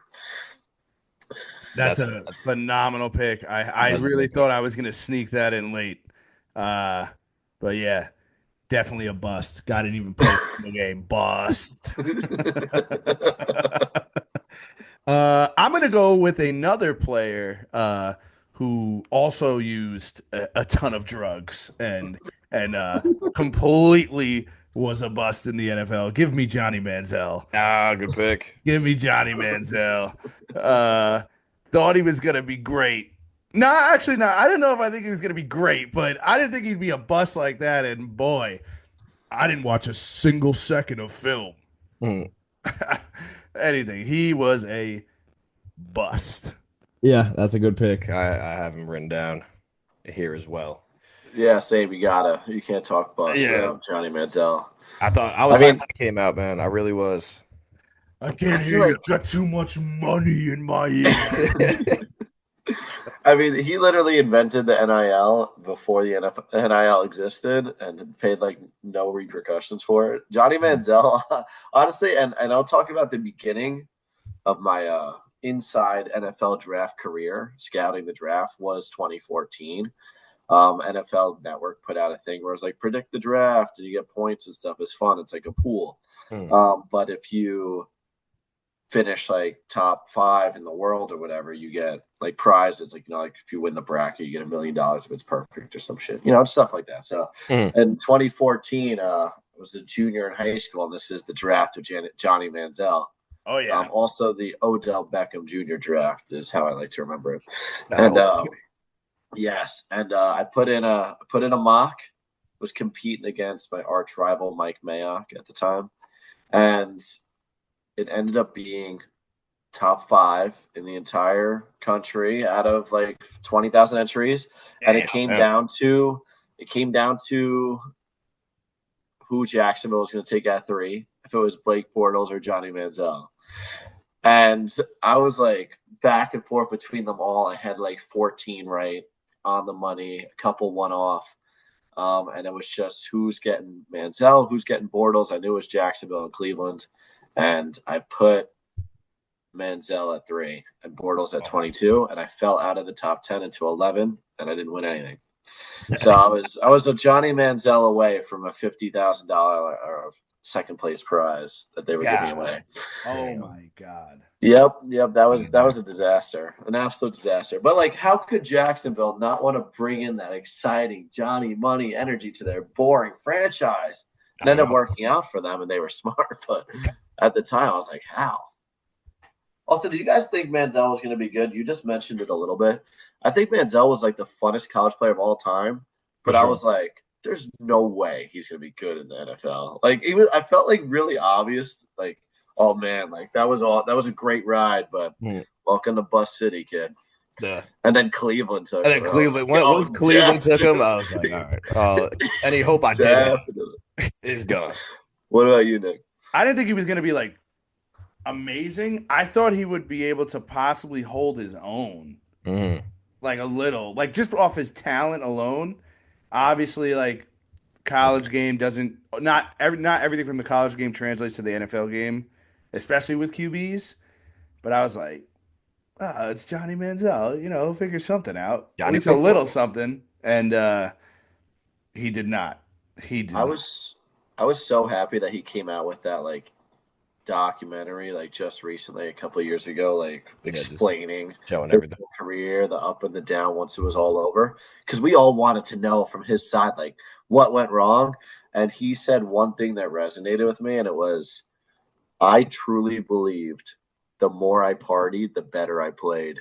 That's a phenomenal pick. I really thought I was going to sneak that in late. But yeah, definitely a bust. Got it even play the game. Bust. I'm going to go with another player who also used a ton of drugs and completely was a bust in the NFL. Give me Johnny Manziel. Good pick. Give me Johnny Manziel. Thought he was going to be great. No, actually, no. I don't know if I think he was going to be great, but I didn't think he'd be a bust like that. And boy, I didn't watch a single second of film. Anything. He was a bust. Yeah, that's a good pick. I have him written down here as well. Yeah, same. You can't talk bust Yeah. without Johnny Manziel. I thought I I was hyped mean, when it came out, man. I really was. I can't I hear feel you. like Got too much money in my ear. I mean, he literally invented the NIL before the NIL existed and paid like no repercussions for it. Johnny Manziel, honestly, and I'll talk about the beginning of my inside NFL draft career, scouting the draft was 2014. NFL Network put out a thing where it's like predict the draft and you get points and stuff. It's fun. It's like a pool. But if you finish like top 5 in the world or whatever, you get like prizes. Like, like if you win the bracket, you get $1 million if it's perfect or some shit, stuff like that. So in 2014, I was a junior in high school, and this is the draft of Johnny Manziel. Oh yeah. Also the Odell Beckham Jr. draft is how I like to remember it. No. And yes, and I put in a mock, was competing against my arch rival Mike Mayock at the time, and it ended up being top 5 in the entire country out of like 20,000 entries, and it came down to who Jacksonville was going to take at 3, if it was Blake Bortles or Johnny Manziel. And I was like back and forth between them all. I had like 14 right on the money, a couple one off. And it was just who's getting Manziel, who's getting Bortles. I knew it was Jacksonville and Cleveland. And I put Manziel at 3 and Bortles at 22. And I fell out of the top 10 into 11, and I didn't win anything. So I was a Johnny Manziel away from a $50,000 or second place prize that they were giving away. Oh my God. Yep. That was a disaster, an absolute disaster. But like, how could Jacksonville not want to bring in that exciting Johnny Money energy to their boring franchise? It ended up working out for them, and they were smart. But at the time, I was like, how? Also, do you guys think Manziel was going to be good? You just mentioned it a little bit. I think Manziel was like the funnest college player of all time, but I was like, there's no way he's going to be good in the NFL. Like, I felt like really obvious. Like, oh man, like that was a great ride, but welcome to Bus City, kid. Yeah. And then Cleveland took him. And then Cleveland, once Cleveland took him, I was like, all right. Any hope I did have is gone. What about you, Nick? I didn't think he was going to be like amazing. I thought he would be able to possibly hold his own, like a little, like just off his talent alone. Obviously, like college game doesn't not everything from the college game translates to the NFL game, especially with QBs. But I was like, it's Johnny Manziel, figure something out, at least a little something, and he did not. He did. I was so happy that he came out with that like documentary like just recently, a couple of years ago, like explaining showing his everything, career, the up and the down once it was all over, because we all wanted to know from his side like what went wrong. And he said one thing that resonated with me, and it was, I truly believed the more I partied, the better I played.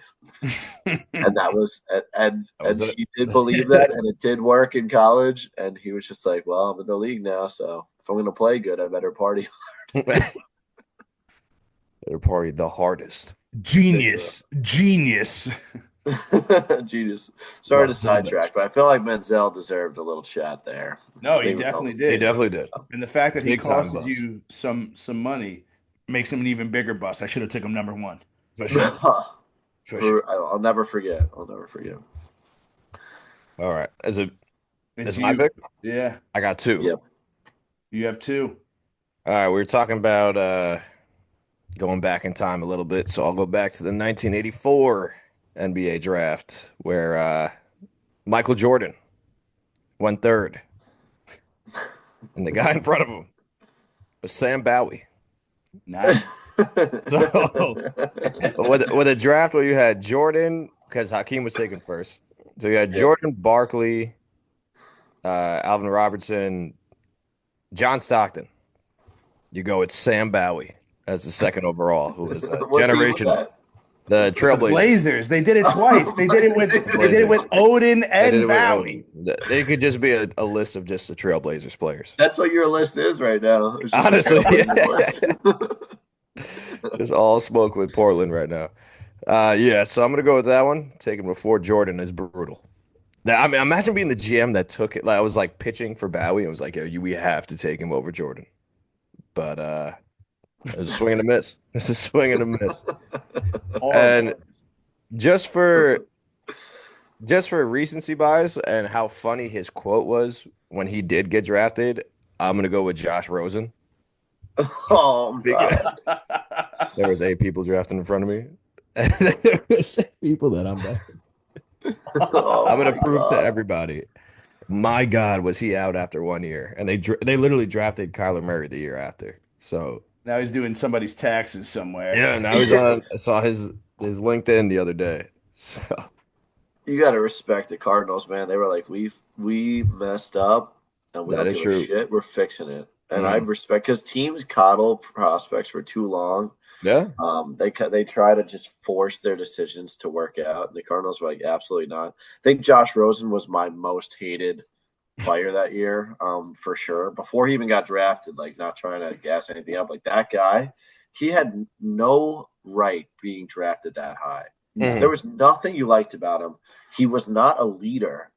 And that was and he did believe that, and it did work in college. And he was just like, well, I'm in the league now, so if I'm going to play good, I better party hard. Better party the hardest. Genius. Genius. Sorry to sidetrack, but I feel like Manziel deserved a little chat there. No, he definitely did. He definitely did. And the fact that he costed you some money makes him an even bigger bust. I should have took him number 1. For sure. I'll never forget. All right. Is my pick? Yeah. I got 2. Yep. You have 2. All right. We were talking about going back in time a little bit. So I'll go back to the 1984 NBA draft where Michael Jordan went 3rd. And the guy in front of him was Sam Bowie. Nice. So with a draft where you had Jordan, because Hakeem was taken first. So you had Jordan, Barkley, Alvin Robertson, John Stockton. You go with Sam Bowie as the 2nd overall, who was a generation. The Trailblazers. Blazers. They did it twice. They did it with Odin and Bowie. They could just be a list of just the Trailblazers players. That's what your list is right now. Honestly, just all smoke with Portland right now. Yeah, so I'm gonna go with that one. Take him before Jordan is brutal. I mean, imagine being the GM that took it. Like I was like pitching for Bowie and was like, "Yo, we have to take him over Jordan." But it was a swing and a miss. It's a swing and a miss. And Horrible. just for just for recency bias and how funny his quote was when he did get drafted, I'm gonna go with Josh Rosen. Oh Because God. there was 8 people drafting in front of me. And there was people that I'm better. Oh I'm gonna my prove to God. everybody. My God, was he out after 1 year? And they literally drafted Kyler Murray the year after. So Now he's doing somebody's taxes somewhere. yeah, now he's on. I saw his LinkedIn the other day. So You got to respect the Cardinals, man. They were like, we messed up, and we that don't is give a true. shit. We're fixing it, and I Mhm. respect because teams coddle prospects for too long. Yeah, They try to just force their decisions to work out. And the Cardinals were like, absolutely not. I think Josh Rosen was my most hated player that year, for sure. Before he even got drafted, like not trying to gas anything up, like that guy, he had no right being drafted that high. There Mhm. was nothing you liked about him. He was not a leader.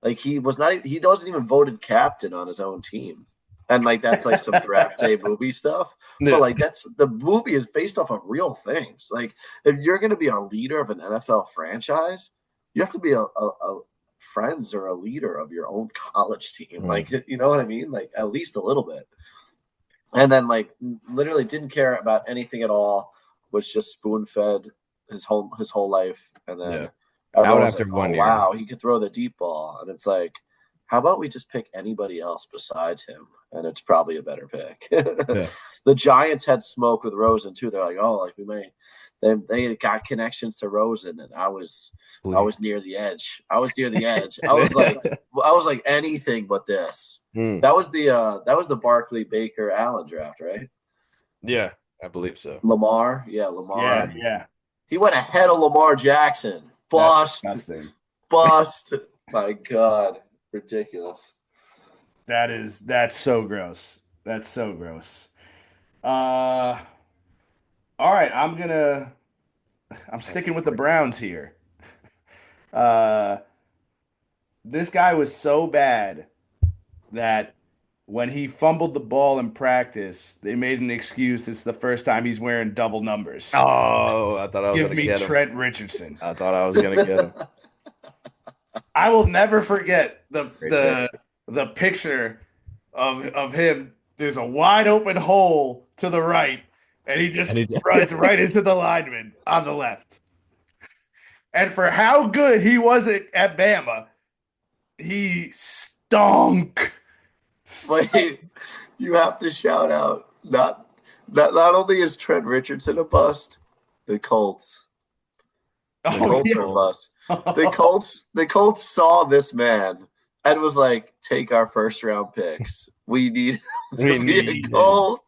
Like he was not. He wasn't even voted captain on his own team. And like that's like some draft day movie stuff. But Yeah. like that's the movie is based off of real things. Like if you're going to be a leader of an NFL franchise, you have to be a friends or a leader of your own college team. Mhm. Like you know what I mean? Like at least a little bit. And then like literally didn't care about anything at all. Was just spoon fed his whole life. And Yeah. then Out everyone's after like, "Oh 1 year. wow, he could throw the deep ball," and it's like, how about we just pick anybody else besides him, and it's probably a better pick. Yeah. The Giants had smoke with Rosen too. They're like, "Oh, like we may." They got connections to Rosen, and I was near the edge. I was near the edge. I was like anything but this. Mm. That was the Barkley Baker Allen draft, right? Yeah, I believe so. Lamar, yeah, Lamar. Yeah, yeah. He went ahead of Lamar Jackson. That's Bust. disgusting. Bust. My God. Ridiculous. That's so gross. That's so gross. Uh all right, I'm sticking with the Browns here. Uh this guy was so bad that when he fumbled the ball in practice, they made an excuse. It's the first time he's wearing double numbers. Oh, I thought I was Give gonna me get him. Trent Richardson. I thought I was gonna get him. I will never forget the Great pick. the the picture of him. There's a wide open hole to the right, and he And just he runs right into the lineman on the left. And for how good he was at Bama, he stunk. Wait, you have to shout out. Not only is Trent Richardson a bust, the Colts. The Oh Colts are a bust. The yeah. Colts saw this man and was like, take our first round picks. We need him we to be a need him. Colt.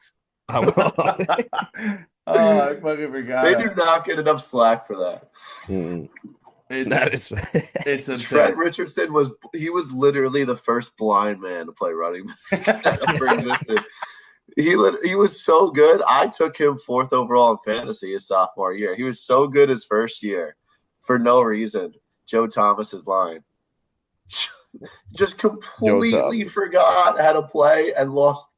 Oh, I fucking They forgot. do not get enough slack for that. Mm. It's That is it's Trent absurd. Richardson was literally the first blind man to play running back that ever existed. He was so good. I took him 4th overall in fantasy his sophomore year. He was so good his first year for no reason. Joe Thomas's line. Just Joe completely Thomas. forgot how to play and lost.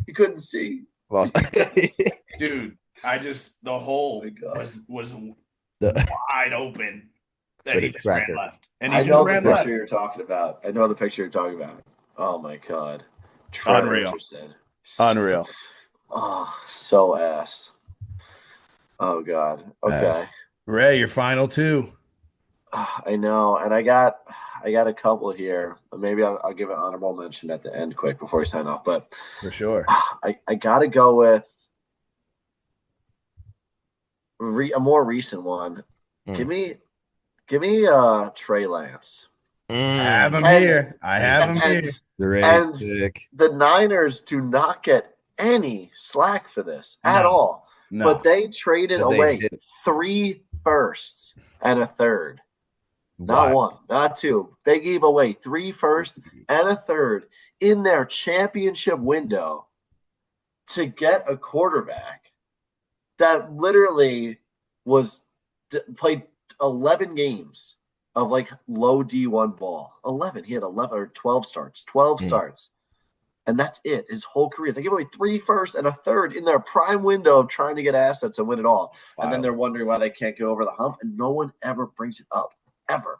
He couldn't see. Lost. Dude, the hole Oh my God. was The wide open that bit he of just ran tractor. left. And he I just know the ran picture left. you're talking about. Oh my God. Trent Unreal. Richardson. Unreal. Oh, so ass. Oh God. Okay. Ray, your final two. I know, and I got a couple here. Maybe I'll give an honorable mention at the end, quick before we sign off. But For sure. I gotta go with a more recent one. Mm. Give me Trey Lance. I have him And here. I have him and here. Great and pick. the Niners do not get any slack for this at No. all. No. But they traded 'Cause they away hit 3 firsts and a third. Not wild. 1, not 2. They gave away 3 firsts and a third in their championship window to get a quarterback that literally was played 11 games of like low D1 ball. 11. He had 11 or 12 starts. 12 starts. And that's it. His whole career. They give away 3 firsts and a third in their prime window of trying to get assets and win it all. Wow. And then they're wondering why they can't get over the hump. And no one ever brings it up. Ever.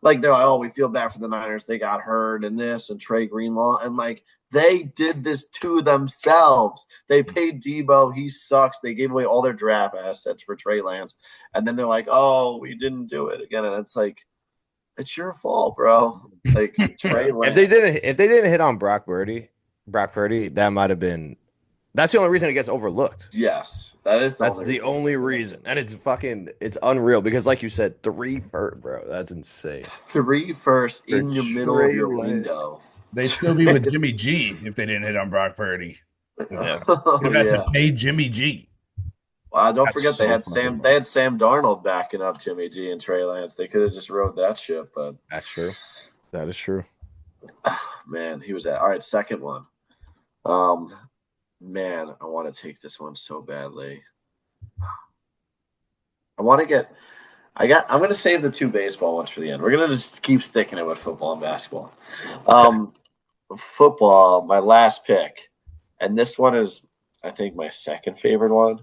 Like, they're like, oh, we feel bad for the Niners. They got hurt and this and Trey Greenlaw. And, like, they did this to themselves. They paid Debo. He sucks. They gave away all their draft assets for Trey Lance. And then they're like, oh, we didn't do it again. And it's like, it's your fault, bro. Like, Trey Lance. If they didn't hit on Brock Purdy, that might have been – that's the only reason it gets overlooked. Yes. That's the only reason. And it's unreal because, like you said, 3 first, bro. That's insane. 3 first in your middle of your window. They'd still be with Jimmy G if they didn't hit on Brock Purdy. Yeah. You had to pay Jimmy G. Wow, don't forget they had Sam Darnold backing up Jimmy G and Trey Lance. They could have just rode that ship, but that's true. That is true. Man, he was at all right, second one. Man, I want to take this one so badly. I'm going to save the 2 baseball ones for the end. We're going to just keep sticking it with football and basketball. Football, my last pick. And this one is, I think, my second favorite one.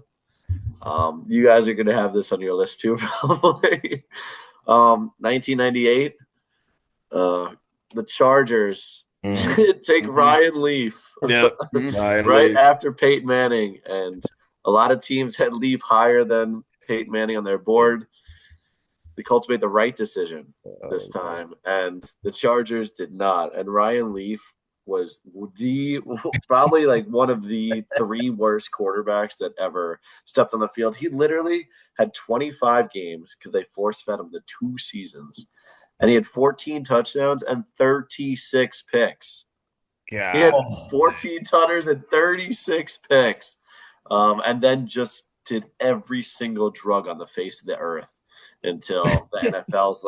You guys are going to have this on your list too, probably. 1998, the Chargers take Ryan Leaf after Peyton Manning. And a lot of teams had Leaf higher than Peyton Manning on their board. They cultivate the right decision this time, and the Chargers did not. And Ryan Leaf was probably like one of the 3 worst quarterbacks that ever stepped on the field. He literally had 25 games because they force-fed him the 2 seasons, and he had 14 touchdowns and 36 picks. God. He had 14 tunners and 36 picks, and then just did every single drug on the face of the earth. Until the NFL's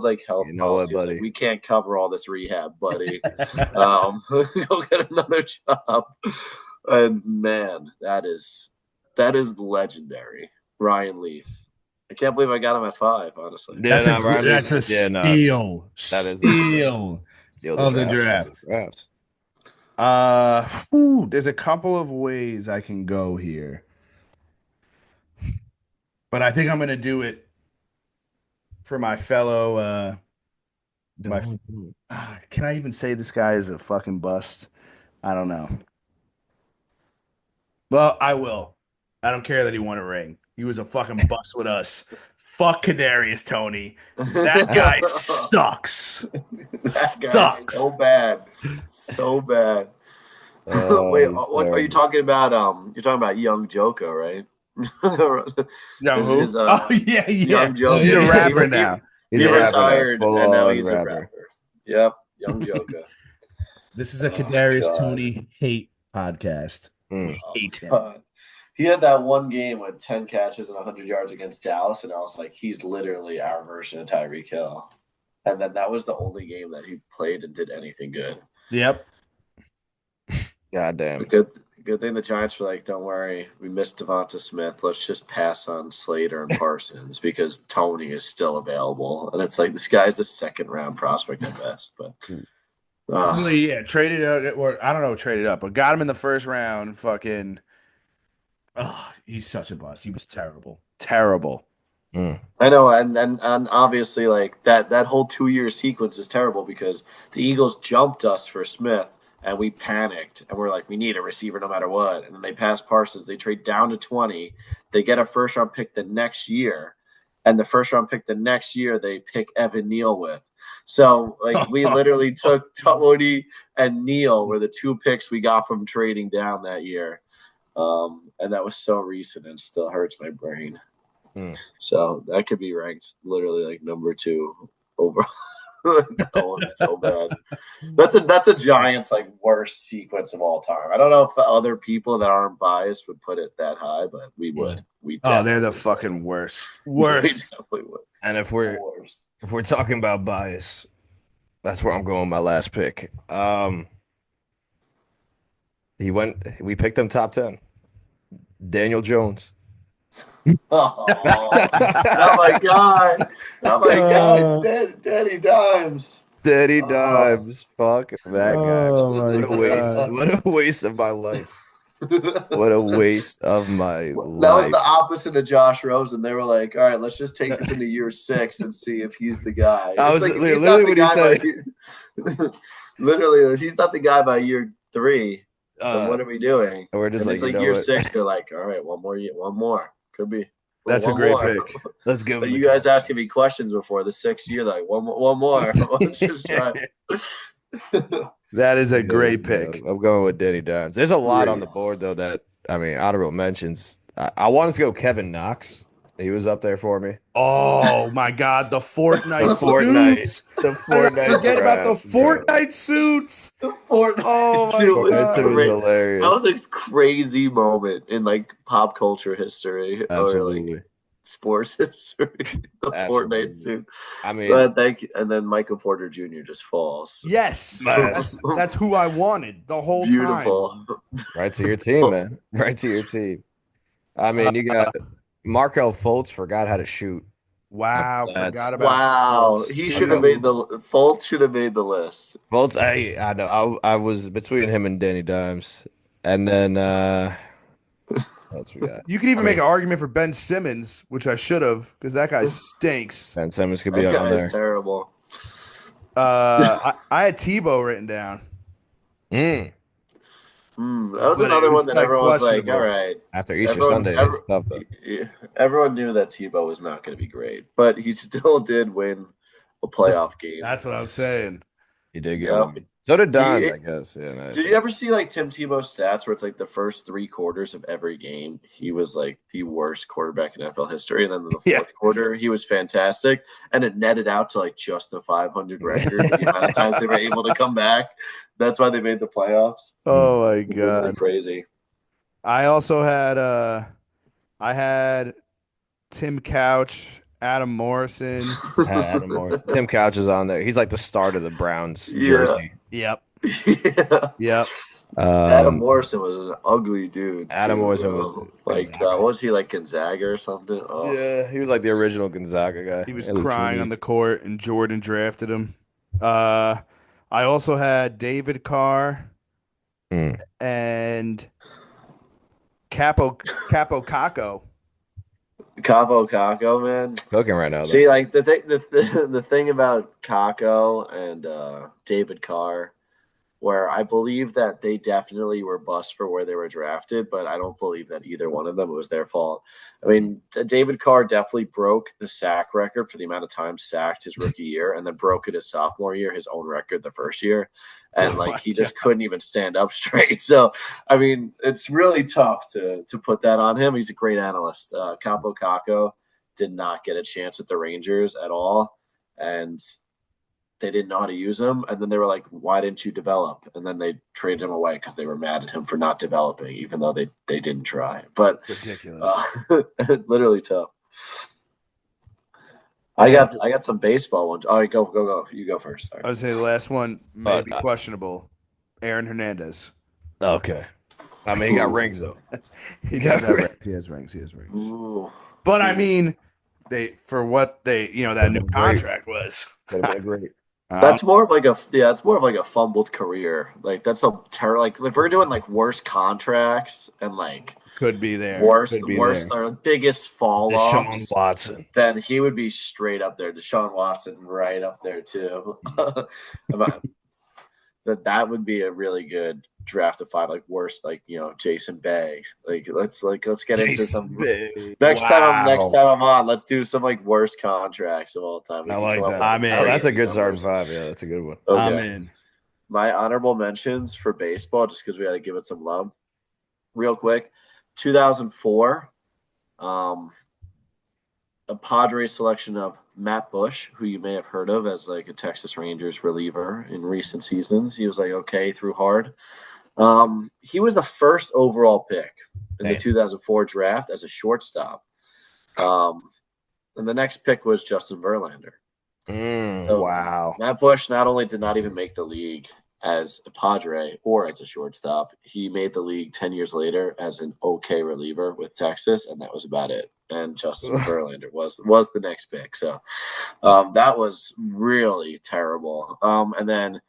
like health policy. What, like, we can't cover all this rehab, buddy. Go get another job. And man, that is legendary. Ryan Leaf. I can't believe I got him at 5. Honestly, that's a steal. Steal of the draft. There's a couple of ways I can go here. But I think I'm going to do it for my fellow can I even say this guy is a fucking bust? I don't know. Well, I will. I don't care that he won a ring. He was a fucking bust with us. Fuck Kadarius Toney. That guy sucks. That guy sucks. So bad. So bad. Wait, what are you talking about? You're talking about Young Joko, right? No, who? Young Joker. He's a rapper now. He's retired, and now he's a rapper. Yep, Young Joker. This is a Kadarius Toney hate podcast. Hate him. He had that one game with 10 catches and 100 yards against Dallas, and I was like, he's literally our version of Tyreek Hill. And then that was the only game that he played and did anything good. Yep. Goddamn. Good thing the Giants were like, don't worry, we missed Devonta Smith. Let's just pass on Slater and Parsons because Toney is still available. And it's like, this guy's a 2nd-round prospect at best. But really, traded up, or I don't know, traded up, but got him in the 1st round. Fucking, he's such a bust. He was terrible. Terrible. I know, and obviously, like that whole 2-year sequence is terrible because the Eagles jumped us for Smith. And we panicked, and we're like, we need a receiver no matter what. And then they pass Parsons. They trade down to 20. They get a 1st-round pick the next year. And the 1st-round pick the next year, they pick Evan Neal with. So, like, we literally took Toney and Neal were the 2 picks we got from trading down that year. And that was so recent and still hurts my brain. So that could be ranked literally, like, number 2 overall. That one is so bad. That's a Giants like worst sequence of all time. I don't know if other people that aren't biased would put it that high, but we would. They're the fucking worst. Worst. We would. And if we're talking about bias, that's where I'm going with my last pick. We picked him top 10. Daniel Jones. Oh, not my guy. Not my guy. Danny Dimes. Daddy Oh. Dimes. Fuck that guy. Oh my What a waste. God. What a waste of my life. What a waste of my That was life. the opposite of Josh Rosen. They were like, all right, let's just take this into year 6 and see if he's the guy. I It's was like, if he's literally not the when you guy said by literally, if he's not the guy by year 3, then what it, are we doing? we're just And like, it's you like know year what? 6, they're like, all right, one more year, one more. Could be. That's a one great more. pick. Let's give him You the guys call. asking me questions before the 6th year, like one more. Let's just try. That is a It great is, man. pick. I'm going with Danny Dimes. There's a lot on Great. the board though that I mean, honorable mentions. I wanted to go Kevin Knox. He was up there for me. Oh my God, the Fortnite Fortnite. suits. The Fortnite Forget about the draft, bro. Fortnite suits. Fortnite Oh my suit was Fortnite suit was great. hilarious. That was a crazy moment in like pop culture history or Absolutely. like sports history. The Absolutely. Fortnite suit. I mean, But thank you. And then Michael Porter Jr. just falls. Yes, Nice. that's who I wanted the whole time. Beautiful. right to your team, man. Right to your team. I mean, you got Markel Fultz forgot how to shoot. Wow, That's- forgot about Wow. Fultz. He should have made the Fultz should have made the list. Fultz, I know. I was between him and Danny Dimes, and then what else we got? You could even make an argument for Ben Simmons, which I should have, because that guy stinks. Ben Simmons could be That on guy is there. terrible. I had Tebow written down. Mm. That was But another it was one that like everyone was like, questionable. all right. After Easter Everyone- Sunday, every- it's tough though. Everyone knew that Tebow was not going to be great, but he still did win a playoff game. That's what I'm saying. He did get Yep. one. So did Don, He- I guess. Yeah. No, Did you ever see like Tim Tebow's stats where it's like the first 3 quarters of every game he was like the worst quarterback in NFL history, and then in the Yeah. fourth quarter he was fantastic, and it netted out to like just a 500 record. The amount of times they were able to come back, that's why they made the playoffs. Oh my It's really God. crazy. I also had I had Tim Couch, Adam Morrison. Adam Morrison. Tim Couch is on there. He's like the start of the Browns Yeah. jersey. Yep. Yeah. Yep. Adam Morrison was an ugly dude. Adam too. Morrison was like Gonzaga. what was he like Gonzaga or something? Oh. Yeah, he was like the original Gonzaga guy. He was It looked crying really- on the court, and Jordan drafted him. I also had David Carr Mm. and Capo Caco. Cabo Caco, man. cooking right now. Though. See, like the thing about Kako and David Carr, where I believe that they definitely were bust for where they were drafted, but I don't believe that either one of them was their fault. I mean, David Carr definitely broke the sack record for the amount of times sacked his rookie year, and then broke it his sophomore year, his own record the first year, and Oh like my he just couldn't even stand up straight. So, I mean, it's really tough to put that on him. He's a great analyst. Capo Caco did not get a chance with the Rangers at all, and they didn't know how to use him. And then they were like, why didn't you develop? And then they traded him away because they were mad at him for not developing, even though they didn't try. But Ridiculous. literally tough. I got some baseball ones. All right, go. You go first. Sorry. I would say the last one may be Uh, questionable. Aaron Hernandez. Okay. I mean, he got rings though. He does have rings. He has rings. He has rings. Ooh. But I mean, for what that new Great. contract was. Could have been great. That's more of like it's more of like a fumbled career. Like that's a terror. Like if we're doing like worst contracts and like could be there. worst Could be or biggest fall Deshaun offs, Watson. then he would be straight up there. Deshaun Watson right up there too. that would be a really good draft of 5, like worst, like Jason Bay. Like let's get into some next time I'm on. Let's do some like worst contracts of all time. We I can like come up that. with I'm some in. Oh, that's a crazy good starting numbers. 5. Yeah, that's a good one. Okay. I'm in. My honorable mentions for baseball, just because we got to give it some love, real quick. 2004, a Padres selection of Matt Bush, who you may have heard of as like a Texas Rangers reliever in recent seasons. He was like okay, threw hard. He was the first overall pick in the 2004 draft as a shortstop. And the next pick was Justin Verlander. So wow. Matt Bush not only did not even make the league as a Padre or as a shortstop. He made the league 10 years later as an okay reliever with Texas, and that was about it. And Justin Verlander was the next pick. So that was really terrible. And then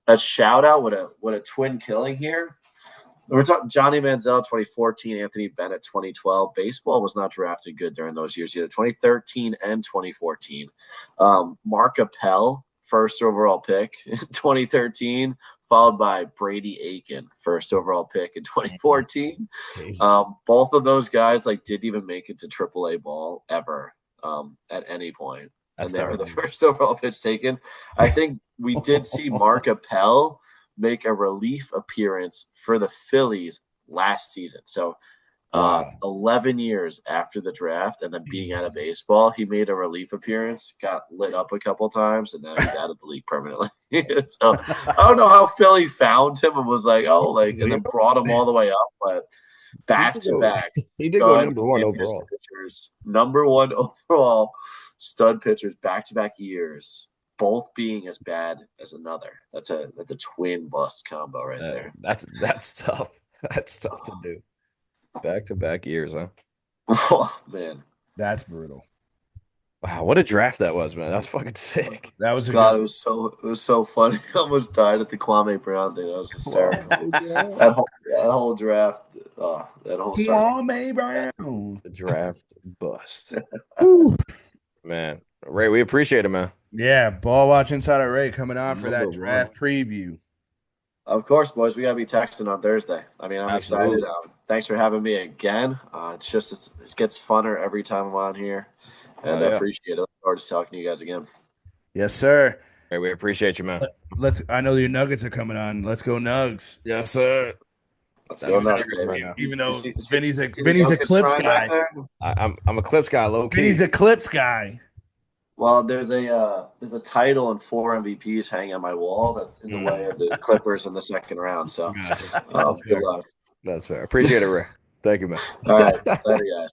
a shout out, what a twin killing here. We're talking Johnny Manziel 2014, Anthony Bennett 2012. Baseball was not drafted good during those years either, 2013 and 2014. Mark Appel, first overall pick in 2013, followed by Brady Aiken, first overall pick in 2014. Both of those guys didn't even make it to AAA ball ever at any point. And they were the first overall pitch taken. I think we did see Mark Appel make a relief appearance for the Phillies last season. So 11 years after the draft and then being out of baseball, he made a relief appearance, got lit up a couple times, and now he's out of the league permanently. So I don't know how Philly found him and was and then brought him all the way up, but back to back. He did go number one overall. Number one overall stud pitchers back to back years, both being as bad as another. That's a twin bust combo right there. That's tough. That's tough to do. Back to back years, huh? Oh man, that's brutal. Wow, what a draft that was, man. That's fucking sick. That was it was so funny. I almost died at the Kwame Brown thing. That was hysterical. that whole draft. That whole Kwame Brown. The draft bust. Man, Ray, we appreciate it, man. Yeah, Ball Watch Insider Ray coming on for that draft preview. Of course, boys. We gotta be texting on Thursday. I mean, I'm excited. Thanks for having me again. It gets funner every time I'm on here. And I appreciate it. Look forward to talking to you guys again. Yes, sir. Hey, we appreciate you, man. I know your Nuggets are coming on. Let's go Nugs. Yes, sir. Even though Vinny's a Clips guy. I'm a Clips guy, low key. Vinny's a Clips guy. Well, there's a title and 4 MVPs hanging on my wall that's in the way of the Clippers in the second round. So good luck. That's fair. Appreciate it, Ray. Thank you, man. All right. Later, guys.